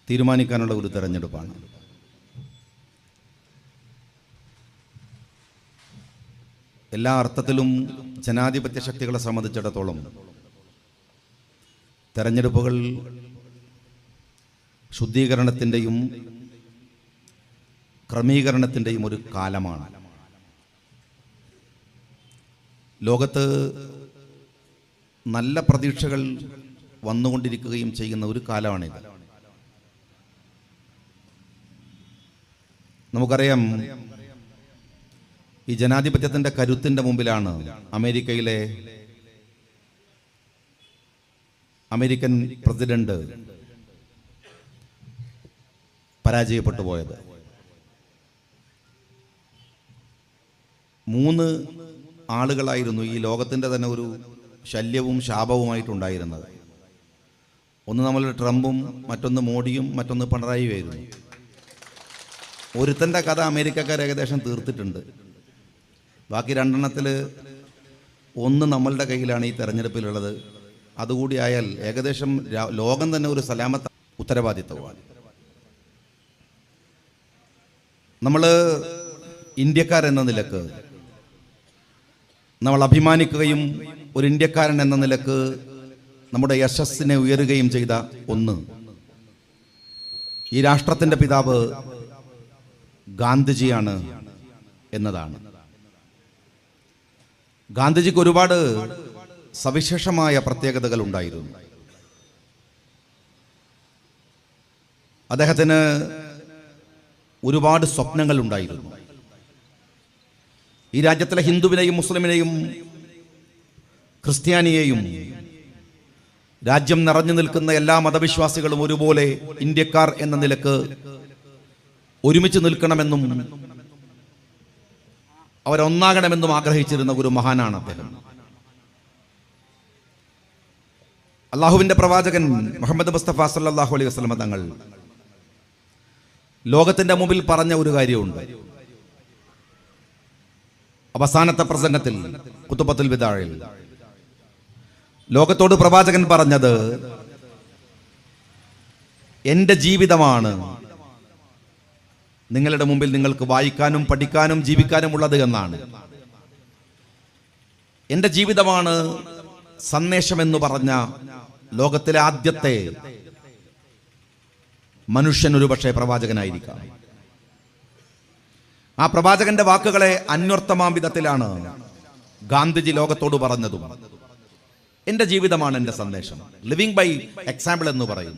തീരുമാനിക്കാനുള്ള ഒരു തെരഞ്ഞെടുപ്പാണ്. എല്ലാ അർത്ഥത്തിലും ജനാധിപത്യ ശക്തികളെ സംബന്ധിച്ചിടത്തോളം തെരഞ്ഞെടുപ്പുകൾ ശുദ്ധീകരണത്തിൻ്റെയും ക്രമീകരണത്തിൻ്റെയും ഒരു കാലമാണ്. ലോകത്ത് നല്ല പ്രതീക്ഷകൾ വന്നുകൊണ്ടിരിക്കുകയും ചെയ്യുന്ന ഒരു കാലമാണിത്. നമുക്കറിയാം, ഈ ജനാധിപത്യത്തിൻ്റെ കരുത്തിൻ്റെ മുമ്പിലാണ് അമേരിക്കൻ പ്രസിഡന്റ് പരാജയപ്പെട്ടു പോയത്. 3 ആളുകളായിരുന്നു ഈ ലോകത്തിൻ്റെ തന്നെ ഒരു ശല്യവും ശാപവുമായിട്ടുണ്ടായിരുന്നത്. ഒന്ന് നമ്മളുടെ ട്രംപും, മറ്റൊന്ന് മോഡിയും, മറ്റൊന്ന് പിണറായിയുമായിരുന്നു. ഒരുത്തൻ്റെ കഥ അമേരിക്കക്കാർ ഏകദേശം തീർത്തിട്ടുണ്ട്. ബാക്കി 2 ഒന്ന് നമ്മളുടെ കയ്യിലാണ് ഈ തെരഞ്ഞെടുപ്പിലുള്ളത്. അതുകൂടി ആയാൽ ഏകദേശം ലോകം തന്നെ ഒരു സലാമത്ത് ഉത്തരവാദിത്വമാണ്. നമ്മൾ ഇന്ത്യക്കാരെന്ന നിലക്ക് നമ്മൾ അഭിമാനിക്കുകയും ഒരു ഇന്ത്യക്കാരൻ എന്ന നിലക്ക് നമ്മുടെ യശസ്സിനെ ഉയരുകയും ചെയ്ത ഒന്ന്, ഈ രാഷ്ട്രത്തിൻ്റെ പിതാവ് ഗാന്ധിജിയാണ് എന്നതാണ്. ഗാന്ധിജിക്ക് ഒരുപാട് സവിശേഷമായ പ്രത്യേകതകൾ ഉണ്ടായിരുന്നു. അദ്ദേഹത്തിന് ഒരുപാട് സ്വപ്നങ്ങൾ ഉണ്ടായിരുന്നു. ഈ രാജ്യത്തിലെ ഹിന്ദുവിനെയും മുസ്ലിമിനെയും ക്രിസ്ത്യാനിയെയും രാജ്യം നിറഞ്ഞു നിൽക്കുന്ന എല്ലാ മതവിശ്വാസികളും ഒരുപോലെ ഇന്ത്യക്കാർ എന്ന നിലക്ക് ഒരുമിച്ച് നിൽക്കണമെന്നും അവരൊന്നാകണമെന്നും ആഗ്രഹിച്ചിരുന്ന ഒരു മഹാനാണ് അദ്ദേഹം. അള്ളാഹുവിന്റെ പ്രവാചകൻ മുഹമ്മദ് മുസ്തഫ സല്ലല്ലാഹു അലൈഹി വസല്ലം തങ്ങൾ ലോകത്തിന്റെ മുമ്പിൽ പറഞ്ഞ ഒരു കാര്യമുണ്ട്. അവസാനത്തെ പ്രസംഗത്തിൽ ഖുതുബത്തുൽ വിദാഇൽ ലോകത്തോട് പ്രവാചകൻ പറഞ്ഞത്, എൻ്റെ ജീവിതമാണ് നിങ്ങളുടെ മുമ്പിൽ നിങ്ങൾക്ക് വായിക്കാനും പഠിക്കാനും ജീവിക്കാനും ഉള്ളത് എന്നാണ്. എൻ്റെ ജീവിതമാണ് സന്ദേശമെന്ന് പറഞ്ഞ ലോകത്തിലെ ആദ്യത്തെ മനുഷ്യൻ ഒരുപക്ഷെ പ്രവാചകനായിരിക്കാം. ആ പ്രവാചകന്റെ വാക്കുകളെ അന്വർത്ഥമാം വിധത്തിലാണ് ഗാന്ധിജി ലോകത്തോട് പറഞ്ഞതും. എൻ്റെ ജീവിതമാണ് എൻ്റെ സന്ദേശം. ലിവിങ് ബൈ എക്സാമ്പിൾ എന്ന് പറയും.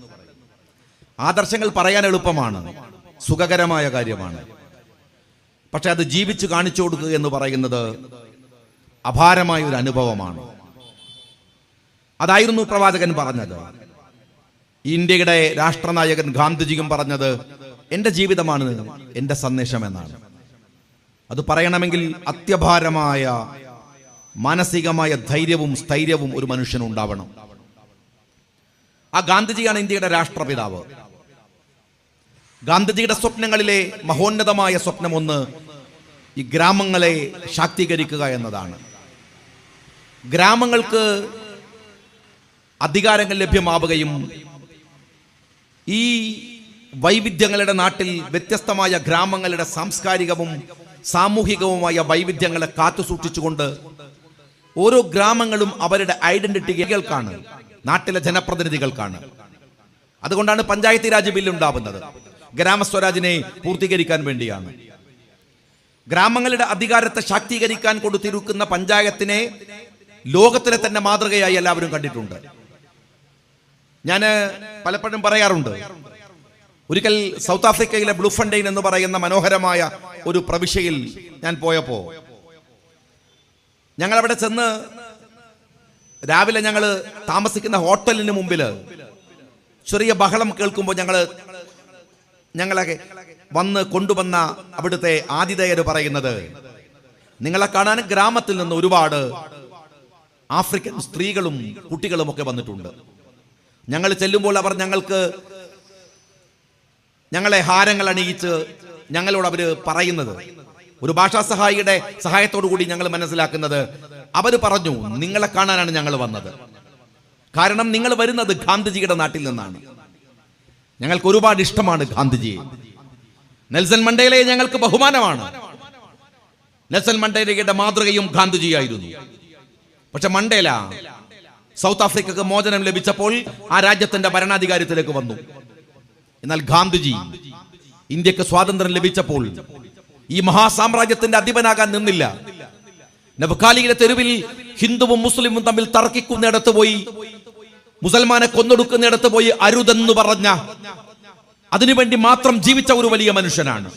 ആദർശങ്ങൾ പറയാൻ എളുപ്പമാണ്, സുഖകരമായ കാര്യമാണ്. പക്ഷെ അത് ജീവിച്ചു കാണിച്ചു കൊടുക്കുക എന്ന് പറയുന്നത് അപാരമായ ഒരു അനുഭവമാണ്. അതായിരുന്നു പ്രവാചകൻ പറഞ്ഞത്. ഇന്ത്യയുടെ രാഷ്ട്രനായകൻ ഗാന്ധിജിയും പറഞ്ഞത് എൻ്റെ ജീവിതമാണ് എൻ്റെ സന്ദേശം എന്നാണ്. അത് പറയണമെങ്കിൽ അത്യപാരമായ മാനസികമായ ധൈര്യവും സ്ഥൈര്യവും ഒരു മനുഷ്യനുണ്ടാവണം. ആ ഗാന്ധിജിയാണ് ഇന്ത്യയുടെ രാഷ്ട്രപിതാവ്. ഗാന്ധിജിയുടെ സ്വപ്നങ്ങളിലെ മഹോന്നതമായ സ്വപ്നം ഒന്ന് ഈ ഗ്രാമങ്ങളെ ശാക്തീകരിക്കുക എന്നതാണ്. ഗ്രാമങ്ങൾക്ക് അധികാരങ്ങൾ ലഭ്യമാവുകയും ഈ വൈവിധ്യങ്ങളുടെ നാട്ടിൽ വ്യത്യസ്തമായ ഗ്രാമങ്ങളുടെ സാംസ്കാരികവും സാമൂഹികവുമായ വൈവിധ്യങ്ങളെ കാത്തു സൂക്ഷിച്ചുകൊണ്ട് ഓരോ ഗ്രാമങ്ങളും അവരുടെ ഐഡന്റിറ്റികൾക്കാണ്, നാട്ടിലെ ജനപ്രതിനിധികൾക്കാണ്. അതുകൊണ്ടാണ് പഞ്ചായത്തി രാജ് ബില്ല് ഉണ്ടാവുന്നത്. ഗ്രാമസ്വരാജിനെ പൂർത്തീകരിക്കാൻ വേണ്ടിയാണ്. ഗ്രാമങ്ങളുടെ അധികാരത്തെ ശാക്തീകരിക്കാൻ കൊടുത്തിരിക്കുന്ന പഞ്ചായത്തിനെ ലോകത്തിലെ തന്നെ മാതൃകയായി എല്ലാവരും കണ്ടിട്ടുണ്ട്. ഞാൻ പലപ്പോഴും പറയാറുണ്ട്, ഒരിക്കൽ സൗത്ത് ആഫ്രിക്കയിലെ ബ്ലൂഫൻഡെയിൻ എന്ന് പറയുന്ന മനോഹരമായ ഒരു പ്രവിശ്യയിൽ ഞാൻ പോയപ്പോ ഞങ്ങൾ അവിടെ ചെന്ന് രാവിലെ ഞങ്ങൾ താമസിക്കുന്ന ഹോട്ടലിന് മുമ്പിൽ ചെറിയ ബഹളം കേൾക്കുമ്പോൾ ഞങ്ങളെ വന്ന് കൊണ്ടുവന്ന അവിടുത്തെ ആതിഥേയർ പറയുന്നത്, നിങ്ങളെ കാണാൻ ഗ്രാമത്തിൽ നിന്ന് ഒരുപാട് ആഫ്രിക്കൻ സ്ത്രീകളും കുട്ടികളും ഒക്കെ വന്നിട്ടുണ്ട്. ഞങ്ങൾ ചെല്ലുമ്പോൾ അവർ ഞങ്ങളെ ഹാരങ്ങൾ അണിയിച്ച് ഞങ്ങളോട് അവർ പറയുന്നത്, ഒരു ഭാഷാ സഹായിയുടെ സഹായത്തോടു കൂടി ഞങ്ങൾ മനസ്സിലാക്കുന്നത്, അവർ പറഞ്ഞു, നിങ്ങളെ കാണാനാണ് ഞങ്ങൾ വന്നത്. കാരണം നിങ്ങൾ വരുന്നത് ഗാന്ധിജിയുടെ നാട്ടിൽ നിന്നാണ്. ഞങ്ങൾക്ക് ഒരുപാട് ഇഷ്ടമാണ് ഗാന്ധിജിയെ. നെൽസൺ മണ്ടേലയെ ഞങ്ങൾക്ക് ബഹുമാനമാണ്. നെൽസൺ മണ്ടേലയുടെ മാതൃകയും ഗാന്ധിജിയായിരുന്നു. പക്ഷെ മണ്ടേല സൗത്ത് ആഫ്രിക്കക്ക് മോചനം ലഭിച്ചപ്പോൾ ആ രാജ്യത്തിന്റെ ഭരണാധികാരത്തിലേക്ക് വന്നു. എന്നാൽ ഗാന്ധിജി ഇന്ത്യക്ക് സ്വാതന്ത്ര്യം ലഭിച്ചപ്പോൾ ഈ മഹാസാമ്രാജ്യത്തിന്റെ അധിപനാകാൻ നിന്നില്ല. നവകാലിയിലെ തെരുവിൽ ഹിന്ദുവും മുസ്ലിമും തമ്മിൽ തർക്കിക്കുന്നിടത്ത് പോയി, മുസൽമാനെ കൊന്നൊടുക്കുന്നിടത്ത് പോയി അരുതെന്ന് പറഞ്ഞ, അതിനുവേണ്ടി മാത്രം ജീവിച്ച ഒരു വലിയ മനുഷ്യനാണ്.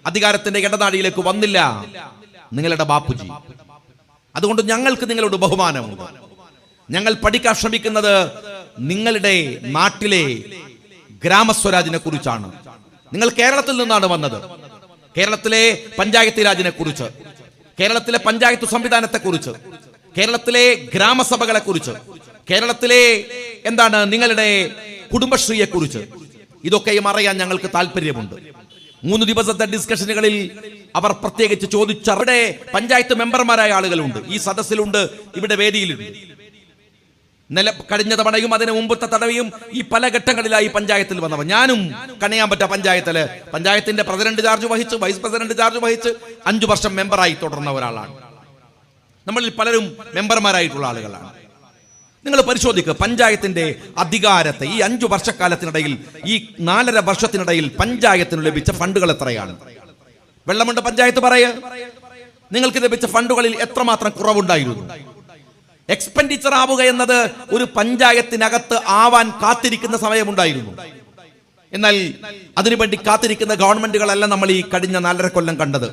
അധികാരത്തിന്റെ ഇടനാഴിയിലേക്ക് വന്നില്ല നിങ്ങളുടെ ബാപ്പുജി. അതുകൊണ്ട് ഞങ്ങൾക്ക് നിങ്ങളോട് ബഹുമാനമുണ്ട്. ഞങ്ങൾ പഠിക്കാൻ ശ്രമിക്കുന്നത് നിങ്ങളുടെ നാട്ടിലെ ഗ്രാമസ്വരാജിനെ കുറിച്ചാണ്. നിങ്ങൾ കേരളത്തിൽ നിന്നാണ് വന്നത്. കേരളത്തിലെ പഞ്ചായത്ത് രാജിനെ കുറിച്ച്, കേരളത്തിലെ പഞ്ചായത്ത് സംവിധാനത്തെ കുറിച്ച്, കേരളത്തിലെ ഗ്രാമസഭകളെ കുറിച്ച്, കേരളത്തിലെ നിങ്ങളുടെ കുടുംബശ്രീയെ കുറിച്ച്, ഇതൊക്കെയും അറിയാൻ ഞങ്ങൾക്ക് താല്പര്യമുണ്ട്. 3 ദിവസത്തെ ഡിസ്കഷനുകളിൽ അവർ പ്രത്യേകിച്ച് ചോദിച്ച, അവിടെ പഞ്ചായത്ത് മെമ്പർമാരായ ആളുകളുണ്ട്, ഈ സദസ്സിലുണ്ട്, ഇവിടെ വേദിയിലുണ്ട്. കഴിഞ്ഞ തവണയും അതിന് മുമ്പത്തെ തവണയും ഈ പല ഘട്ടങ്ങളിലായി പഞ്ചായത്തിൽ വന്നവർ. ഞാനും കണിയാമ്പറ്റ പഞ്ചായത്തിന്റെ പ്രസിഡന്റ് ചാർജ് വഹിച്ച്, വൈസ് പ്രസിഡന്റ് ചാർജ് വഹിച്ച് 5 വർഷം മെമ്പറായി തുടർന്ന ഒരാളാണ്. നമ്മളിൽ പലരും മെമ്പർമാരായിട്ടുള്ള ആളുകളാണ്. നിങ്ങൾ പരിശോധിക്കുക, പഞ്ചായത്തിന്റെ അധികാരത്തെ ഈ 5 വർഷക്കാലത്തിനിടയിൽ, ഈ 4.5 വർഷത്തിനിടയിൽ പഞ്ചായത്തിന് ലഭിച്ച ഫണ്ടുകൾ എത്രയാണ്? വെള്ളമുണ്ട പഞ്ചായത്ത് നിങ്ങൾക്ക് ലഭിച്ച ഫണ്ടുകളിൽ എത്രമാത്രം കുറവുണ്ടായിരുന്നു? എക്സ്പെൻഡിച്ചർ ആവുക എന്നത് ഒരു പഞ്ചായത്തിനകത്ത് ആവാൻ കാത്തിരിക്കുന്ന സമയമുണ്ടായിരുന്നു. എന്നാൽ അതിനുവേണ്ടി കാത്തിരിക്കുന്ന ഗവൺമെന്റുകളല്ല നമ്മൾ ഈ കഴിഞ്ഞ 4.5 കൊല്ലം കണ്ടത്.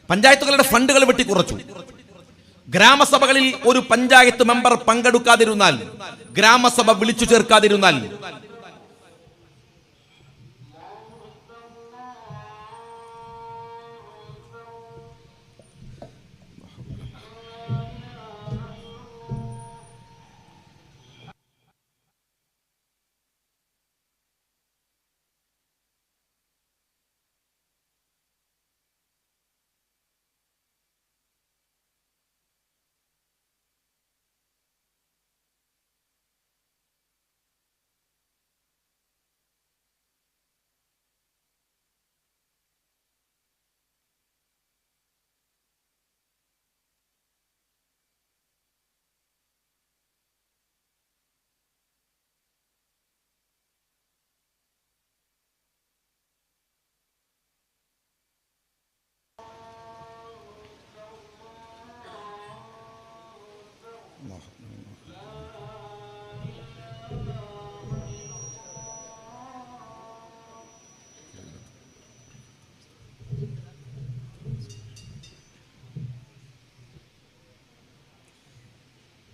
പഞ്ചായത്തുകളുടെ ഫണ്ടുകൾ വെട്ടിക്കുറച്ചു. ഗ്രാമസഭകളിൽ ഒരു പഞ്ചായത്ത് മെമ്പർ പങ്കെടുക്കാതിരുന്നാൽ, ഗ്രാമസഭ വിളിച്ചു ചേർക്കാതിരുന്നാൽ,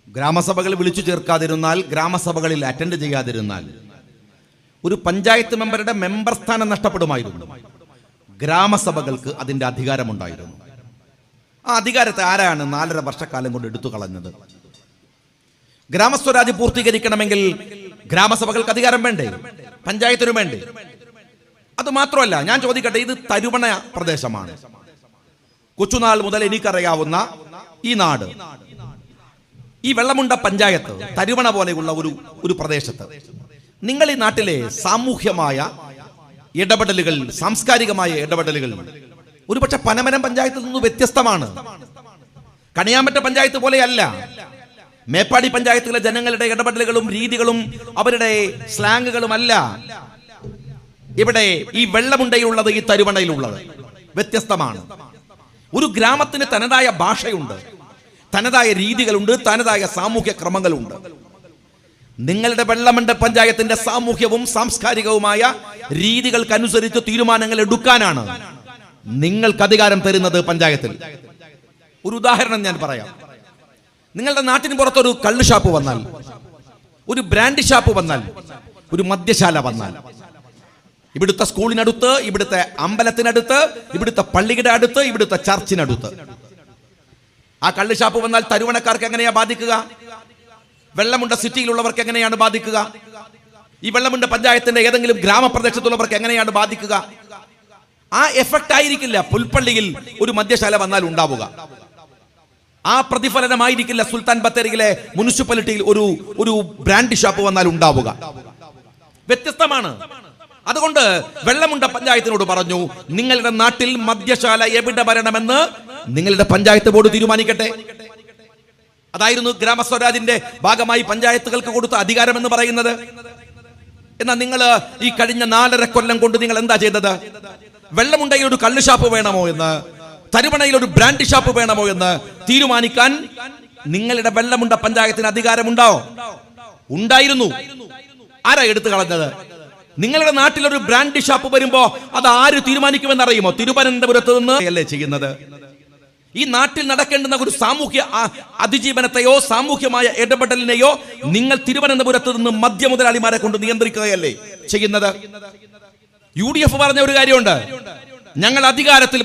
ഗ്രാമസഭകൾ വിളിച്ചു ചേർക്കാതിരുന്നാൽ, ഗ്രാമസഭകളിൽ അറ്റൻഡ് ചെയ്യാതിരുന്നാൽ ഒരു പഞ്ചായത്ത് മെമ്പറുടെ മെമ്പർ സ്ഥാനം നഷ്ടപ്പെടുമായിരുന്നു. ഗ്രാമസഭകൾക്ക് അതിന്റെ അധികാരമുണ്ടായിരുന്നു. ആ അധികാരത്തെ ആരാണ് 4.5 വർഷക്കാലം കൊണ്ട് എടുത്തു കളഞ്ഞത്? ഗ്രാമസ്വരാജ് പൂർത്തീകരിക്കണമെങ്കിൽ ഗ്രാമസഭകൾക്ക് അധികാരം വേണ്ടേ? പഞ്ചായത്തിനും വേണ്ടേ? അത് മാത്രമല്ല, ഞാൻ ചോദിക്കട്ടെ, ഇത് തരുവണ പ്രദേശമാണ്. കൊച്ചുനാൾ മുതൽ എനിക്കറിയാവുന്ന ഈ നാട്, ഈ വെള്ളമുണ്ട പഞ്ചായത്ത് തരുവണ പോലെയുള്ള ഒരു പ്രദേശത്ത് നിങ്ങൾ ഈ നാട്ടിലെ സാമൂഹ്യമായ ഇടപെടലുകൾ, സാംസ്കാരികമായ ഇടപെടലുകൾ ഒരുപക്ഷെ പനമരം പഞ്ചായത്തിൽ നിന്ന് വ്യത്യസ്തമാണ്. കണിയാമ്പറ്റ പഞ്ചായത്ത് പോലെയല്ല. മേപ്പാടി പഞ്ചായത്തിലെ ജനങ്ങളുടെ ഇടപെടലുകളും രീതികളും അവരുടെ സ്ലാങ്ങുകളുമല്ല ഇവിടെ ഈ വെള്ളമുണ്ടയിലുള്ളത്, ഈ തരുവണയിലുള്ളത് വ്യത്യസ്തമാണ്. ഒരു ഗ്രാമത്തിന് തനതായ ഭാഷയുണ്ട്, തനതായ രീതികളുണ്ട്, തനതായ സാമൂഹ്യ ക്രമങ്ങളുണ്ട്. നിങ്ങളുടെ വെള്ളമുണ്ട പഞ്ചായത്തിന്റെ സാമൂഹ്യവും സാംസ്കാരികവുമായ രീതികൾക്കനുസരിച്ച് തീരുമാനങ്ങൾ എടുക്കാനാണ് നിങ്ങൾക്ക് അധികാരം തരുന്നത് പഞ്ചായത്തിൽ. ഒരു ഉദാഹരണം ഞാൻ പറയാം. നിങ്ങളുടെ നാട്ടിന് പുറത്തൊരു കള്ള് ഷാപ്പ് വന്നാൽ, ഒരു ബ്രാൻഡ് ഷാപ്പ് വന്നാൽ, ഒരു മദ്യശാല വന്നാൽ, ഇവിടുത്തെ സ്കൂളിനടുത്ത്, ഇവിടുത്തെ അമ്പലത്തിനടുത്ത്, ഇവിടുത്തെ പള്ളിയുടെ അടുത്ത്, ഇവിടുത്തെ ചർച്ചിനടുത്ത് ആ കള്ള് ഷാപ്പ് വന്നാൽ തരുവണക്കാർക്ക് എങ്ങനെയാ ബാധിക്കുക? വെള്ളമുണ്ട സിറ്റിയിലുള്ളവർക്ക് എങ്ങനെയാണ് ബാധിക്കുക? ഈ വെള്ളമുണ്ട പഞ്ചായത്തിന്റെ ഏതെങ്കിലും ഗ്രാമപ്രദേശത്തുള്ളവർക്ക് എങ്ങനെയാണ് ബാധിക്കുക? ആ എഫക്റ്റ് ആയിരിക്കില്ല പുൽപ്പള്ളിയിൽ ഒരു മദ്യശാല വന്നാൽ ഉണ്ടാവുക. ആ പ്രതിഫലനമായിരിക്കില്ല സുൽത്താൻ ബത്തേരിയിലെ മുനിസിപ്പാലിറ്റിയിൽ ഒരു ബ്രാൻഡ് ഷാപ്പ് വന്നാൽ ഉണ്ടാവുക. വ്യത്യസ്തമാണ്. അതുകൊണ്ട് വെള്ളമുണ്ട പഞ്ചായത്തിനോട് പറഞ്ഞു, നിങ്ങളുടെ നാട്ടിൽ മദ്യശാല എവിടെ വരണമെന്ന് നിങ്ങളുടെ പഞ്ചായത്ത് ബോർഡ് തീരുമാനിക്കട്ടെ. അതായിരുന്നു ഗ്രാമസ്വരാജിന്റെ ഭാഗമായി പഞ്ചായത്തുകൾക്ക് കൊടുത്ത അധികാരം എന്ന് പറയുന്നത്. എന്നാൽ നിങ്ങൾ ഈ കഴിഞ്ഞ 4.5 കൊല്ലം കൊണ്ട് നിങ്ങൾ എന്താ ചെയ്തത്? വെള്ളമുണ്ടയിൽ ഒരു കള്ള് ഷാപ്പ് വേണമോ എന്ന്, തരുവണയിൽ ഒരു ബ്രാൻഡ് ഷാപ്പ് വേണമോ എന്ന് തീരുമാനിക്കാൻ നിങ്ങളുടെ വെള്ളമുണ്ട പഞ്ചായത്തിന് അധികാരമുണ്ടോ? ഉണ്ടായിരുന്നു. ആരാ എടുത്തു കളഞ്ഞത്? നിങ്ങളുടെ നാട്ടിൽ ഒരു ബ്രാൻഡ് ഷാപ്പ് വരുമ്പോ അത് ആര് തീരുമാനിക്കുമെന്ന് അറിയുമോ? തിരുവനന്തപുരത്ത് നിന്ന് അല്ലേ ചെയ്യുന്നത്? ഈ നാട്ടിൽ നടക്കേണ്ടുന്ന ഒരു സാമൂഹ്യ അതിജീവനത്തെയോ സാമൂഹ്യമായ ഇടപെടലിനെയോ നിങ്ങൾ തിരുവനന്തപുരത്ത് നിന്ന് മദ്യമുതലാളിമാരെ കൊണ്ട് നിയന്ത്രിക്കുകയല്ലേ ചെയ്യുന്നത്? UDF പറഞ്ഞ ഒരു കാര്യമുണ്ട്, ഞങ്ങൾ അധികാരത്തിൽ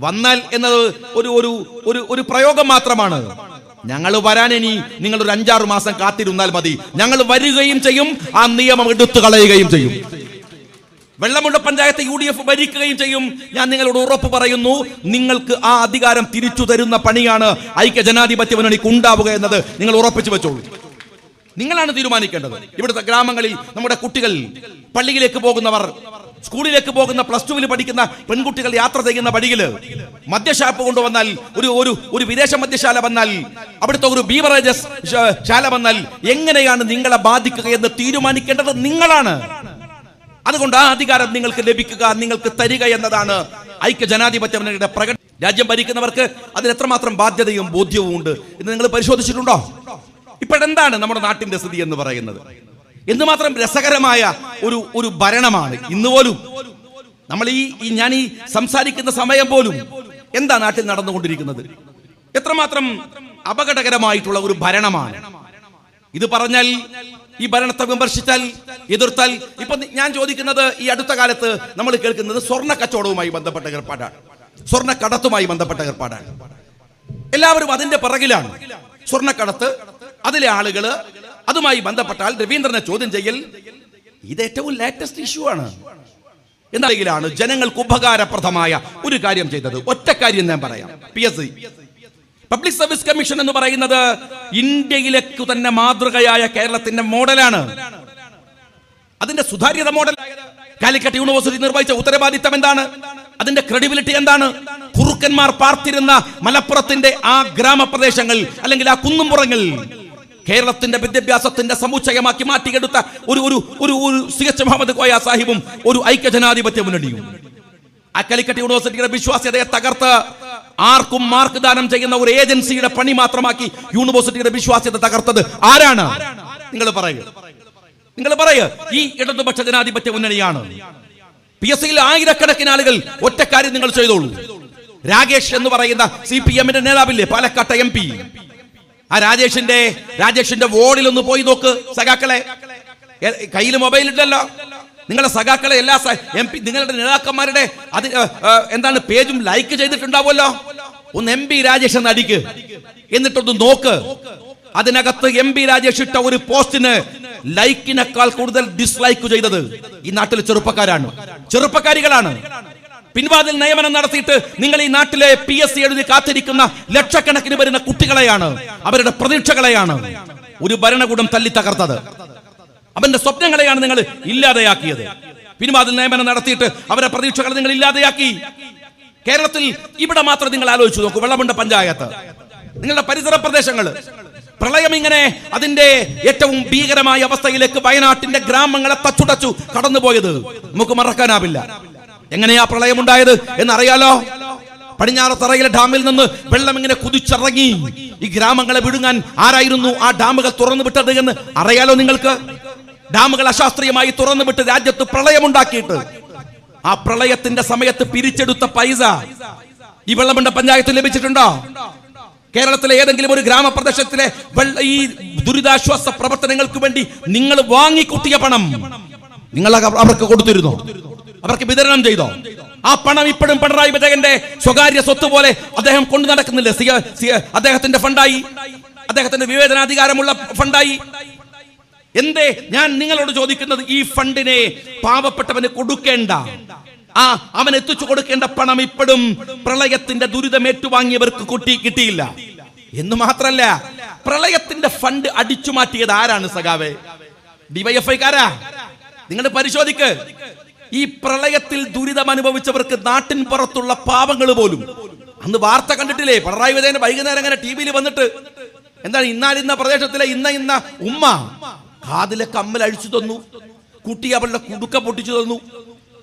വന്നാൽ എന്നത് ഒരു പ്രയോഗം മാത്രമാണ്. ഞങ്ങൾ വരാൻ ഇനി നിങ്ങൾ ഒരു 5-6 മാസം കാത്തിരുന്നാൽ മതി. ഞങ്ങൾ വരികയും ചെയ്യും, ആ നിയമം എടുത്തു കളയുകയും ചെയ്യും. വെള്ളമുണ്ട പഞ്ചായത്ത് UDF ഭരിക്കുകയും ചെയ്യും. ഞാൻ നിങ്ങളോട് ഉറപ്പ് പറയുന്നു, നിങ്ങൾക്ക് ആ അധികാരം തിരിച്ചു തരുന്ന പണിയാണ് ഐക്യ ജനാധിപത്യ മുന്നണിക്ക് ഉണ്ടാവുക എന്നത് നിങ്ങൾ ഉറപ്പിച്ചു വെച്ചോളൂ. നിങ്ങളാണ് തീരുമാനിക്കേണ്ടത്. ഇവിടുത്തെ ഗ്രാമങ്ങളിൽ നമ്മുടെ കുട്ടികൾ, പള്ളിയിലേക്ക് പോകുന്നവർ, സ്കൂളിലേക്ക് പോകുന്ന +2 പഠിക്കുന്ന പെൺകുട്ടികൾ യാത്ര ചെയ്യുന്ന വഴിയില് മദ്യഷാപ്പ് കൊണ്ടുവന്നാൽ, ഒരു വിദേശ മദ്യശാല വന്നാൽ, അവിടുത്തെ ഒരു ബീവറേജസ് ശാല വന്നാൽ എങ്ങനെയാണ് നിങ്ങളെ ബാധിക്കുക എന്ന് തീരുമാനിക്കേണ്ടത് നിങ്ങളാണ്. അതുകൊണ്ട് ആ അധികാരം നിങ്ങൾക്ക് ലഭിക്കുക, നിങ്ങൾക്ക് തരിക എന്നതാണ് ഐക്യ ജനാധിപത്യ മുന്നണിയുടെ പ്രകടനം. രാജ്യം ഭരിക്കുന്നവർക്ക് അതിന് എത്രമാത്രം ബാധ്യതയും ബോധ്യവും ഉണ്ട് എന്ന് നിങ്ങൾ പരിശോധിച്ചിട്ടുണ്ടോ? ഇപ്പോഴെന്താണ് നമ്മുടെ നാട്ടിന്റെ സ്ഥിതി എന്ന് പറയുന്നത്? എന്തുമാത്രം രസകരമായ ഒരു ഭരണമാണ് ഇന്ന് പോലും. നമ്മൾ ഞാൻ ഈ സംസാരിക്കുന്ന സമയം പോലും എന്താ നാട്ടിൽ നടന്നുകൊണ്ടിരിക്കുന്നത്? എത്രമാത്രം അപകടകരമായിട്ടുള്ള ഒരു ഭരണമാണ് ഇത്. പറഞ്ഞാൽ, ഈ ഭരണത്തെ വിമർശിച്ചാൽ, എതിർത്താൽ, ഇപ്പൊ ഞാൻ ചോദിക്കുന്നത്, ഈ അടുത്ത കാലത്ത് നമ്മൾ കേൾക്കുന്നത് സ്വർണ്ണ കച്ചവടവുമായി ബന്ധപ്പെട്ട ഏർപ്പാടാണ്, സ്വർണ്ണക്കടത്തുമായി ബന്ധപ്പെട്ട ഏർപ്പാടാണ്. എല്ലാവരും അതിന്റെ പിറകിലാണ്. സ്വർണ്ണക്കടത്ത്, അതിലെ ആളുകള്, അതുമായി ബന്ധപ്പെട്ടാൽ രവീന്ദ്രനെ ചോദ്യം ചെയ്യൽ, ഇത് ഏറ്റവും ലേറ്റസ്റ്റ് ഇഷ്യൂ ആണ്. എന്നാണ് ജനങ്ങൾക്ക് ഉപകാരപ്രദമായ ഒരു കാര്യം ചെയ്തത്. ഒറ്റ കാര്യം ഞാൻ പറയാം. PSC, പബ്ലിക് സർവീസ് കമ്മീഷൻ എന്ന് പറയുന്നത് ഇന്ത്യയിലേക്ക് തന്നെ മാതൃകയായ കേരളത്തിന്റെ മോഡലാണ്. അതിന്റെ സുതാര്യത മോഡൽ. കാലിക്കറ്റ് യൂണിവേഴ്സിറ്റി നിർവഹിച്ച ഉത്തരവാദിത്തം എന്താണ്? അതിന്റെ ക്രെഡിബിലിറ്റി എന്താണ്? കുറുക്കന്മാർ പാർത്തിരുന്ന മലപ്പുറത്തിന്റെ ആ ഗ്രാമപ്രദേശങ്ങൾ, അല്ലെങ്കിൽ ആ കുന്നുംപുറങ്ങൾ കേരളത്തിന്റെ വിദ്യാഭ്യാസത്തിന്റെ സമുച്ചയമാക്കി മാറ്റിയെടുത്ത ഒരു CH മുഹമ്മദ് കോയ സാഹിബും ഒരു ഐക്യ ജനാധിപത്യ മുന്നണിയും ആ കാലിക്കറ്റ് യൂണിവേഴ്സിറ്റിയുടെ വിശ്വാസ്യതയെ തകർത്ത് ആർക്കും മാർക്ക് ദാനം ചെയ്യുന്ന ഒരു ഏജൻസിയുടെ പണി മാത്രമാക്കി യൂണിവേഴ്സിറ്റിയുടെ വിശ്വാസ്യത തകർത്തത് ആരാണ്? നിങ്ങൾ പറയുക. ഈ ഇടതുപക്ഷ ജനാധിപത്യ മുന്നണിയാണ്. PSCയിൽ ആയിരക്കണക്കിന് ആളുകൾ. ഒറ്റ കാര്യം നിങ്ങൾ ചെയ്തോളൂ. രാകേഷ് എന്ന് പറയുന്ന CPM-ന്റെ നേതാവില്ലേ, പാലക്കാട്ടെ MP, ആ രാജേഷിന്റെ വോർഡിൽ ഒന്ന് പോയി നോക്ക് സഖാക്കളെ. കയ്യിൽ മൊബൈൽ ഇല്ലല്ലോ. നിങ്ങളുടെ സഖാക്കളെ എല്ലാ MP, നിങ്ങളുടെ നേതാക്കന്മാരുടെ എന്താണ് പേജും ലൈക്ക് ചെയ്തിട്ടുണ്ടാവുമല്ലോ. ഒന്ന് MP രാജേഷ് എന്ന് അടിക്ക്, എന്നിട്ടൊന്ന് നോക്ക്. അതിനകത്ത് MP രാജേഷ് ഇട്ട ഒരു പോസ്റ്റിന് ലൈക്കിനേക്കാൾ കൂടുതൽ ഡിസ്ലൈക്ക് ചെയ്തത് ഈ നാട്ടിലെ ചെറുപ്പക്കാരികളാണ്. പിൻവാതിൽ നിയമനം നടത്തിയിട്ട് നിങ്ങൾ ഈ നാട്ടിലെ PSC എഴുതി കാത്തിരിക്കുന്ന ലക്ഷക്കണക്കിന് വരുന്ന കുട്ടികളെയാണ്, അവരുടെ പ്രതീക്ഷകളെയാണ് ഒരു ഭരണകൂടം തല്ലി തകർത്തത്. അവന്റെ സ്വപ്നങ്ങളെയാണ് നിങ്ങൾ ഇല്ലാതെയാക്കിയത്. പിൻവാതിൽ നിയമനം നടത്തിയിട്ട് അവരുടെ പ്രതീക്ഷകളെ നിങ്ങൾ ഇല്ലാതെയാക്കി. കേരളത്തിൽ ഇവിടെ മാത്രം നിങ്ങൾ ആലോചിച്ചു നോക്കൂ. വെള്ളമുണ്ട പഞ്ചായത്ത്, നിങ്ങളുടെ പരിസര പ്രദേശങ്ങൾ, പ്രളയം ഇങ്ങനെ അതിന്റെ ഏറ്റവും ഭീകരമായ അവസ്ഥയിലേക്ക് വയനാട്ടിന്റെ ഗ്രാമങ്ങളെ തച്ചുടച്ചു കടന്നുപോയത് നമുക്ക് മറക്കാനാവില്ല. എങ്ങനെയാ പ്രളയം ഉണ്ടായത് എന്നറിയാലോ. പടിഞ്ഞാറത്തറയിലെ ഡാമിൽ നിന്ന് വെള്ളം ഇങ്ങനെ കുതിച്ചിറങ്ങി ഈ ഗ്രാമങ്ങളെ വിഴുങ്ങാൻ ആരായിരുന്നു ആ ഡാമുകൾ തുറന്നു വിട്ടത് എന്ന് അറിയാലോ നിങ്ങൾക്ക്. ഡാമുകൾ അശാസ്ത്രീയമായി തുറന്നു വിട്ട് രാജ്യത്ത് പ്രളയമുണ്ടാക്കിയിട്ട് ആ പ്രളയത്തിന്റെ സമയത്ത് പിരിച്ചെടുത്ത പൈസ ഈ വെള്ളമുണ്ട പഞ്ചായത്ത് ലഭിച്ചിട്ടുണ്ടോ? കേരളത്തിലെ ഏതെങ്കിലും ഒരു ഗ്രാമപ്രദേശത്തിലെ ഈ ദുരിതാശ്വാസ പ്രവർത്തനങ്ങൾക്ക് വേണ്ടി നിങ്ങൾ വാങ്ങിക്കൂട്ടിയ പണം നിങ്ങൾ അവർക്ക് കൊടുത്തിരുന്നോ? അവർക്ക് വിതരണം ചെയ്തോ? ആ പണം ഇപ്പോഴും പിണറായി വിജയന്റെ സ്വകാര്യ സ്വത്ത് പോലെ അദ്ദേഹം കൊണ്ടു നടക്കുന്നില്ലേ? അദ്ദേഹത്തിന്റെ ഫണ്ടായി, അദ്ദേഹത്തിന്റെ വിവേചനാധികാരമുള്ള ഫണ്ടായി. എന്തേ ഞാൻ നിങ്ങളോട് ചോദിക്കുന്നത്, ഈ ഫണ്ടിനെ പാവപ്പെട്ടവന് കൊടുക്കേണ്ട, അവൻ എത്തിച്ചു കൊടുക്കേണ്ട പണം ഇപ്പോഴും പ്രളയത്തിന്റെ ദുരിതം ഏറ്റുവാങ്ങിയവർക്ക് കിട്ടിയില്ല എന്ന് മാത്രല്ല, പ്രളയത്തിന്റെ ഫണ്ട് അടിച്ചു മാറ്റിയത് ആരാണ് സഖാവേ? ഡിവൈഎഫ്ഐക്കാരാ. നിങ്ങൾ പരിശോധിക്ക്, ഈ പ്രളയത്തിൽ ദുരിതം അനുഭവിച്ചവർക്ക് നാട്ടിൻ പുറത്തുള്ള പാവങ്ങൾ പോലും അന്ന് വാർത്ത കണ്ടിട്ടില്ലേ? പിണറായി വിജയൻ വൈകുന്നേരം അങ്ങനെ ടി വിയിൽ വന്നിട്ട് എന്താണ് ഇന്ന പ്രദേശത്തിലെ ഇന്ന ഉമ്മ കാതിലെ കമ്മൽ അഴിച്ചു തന്നു, കുട്ടി അവളുടെ കുടുക്ക പൊട്ടിച്ചു തന്നു.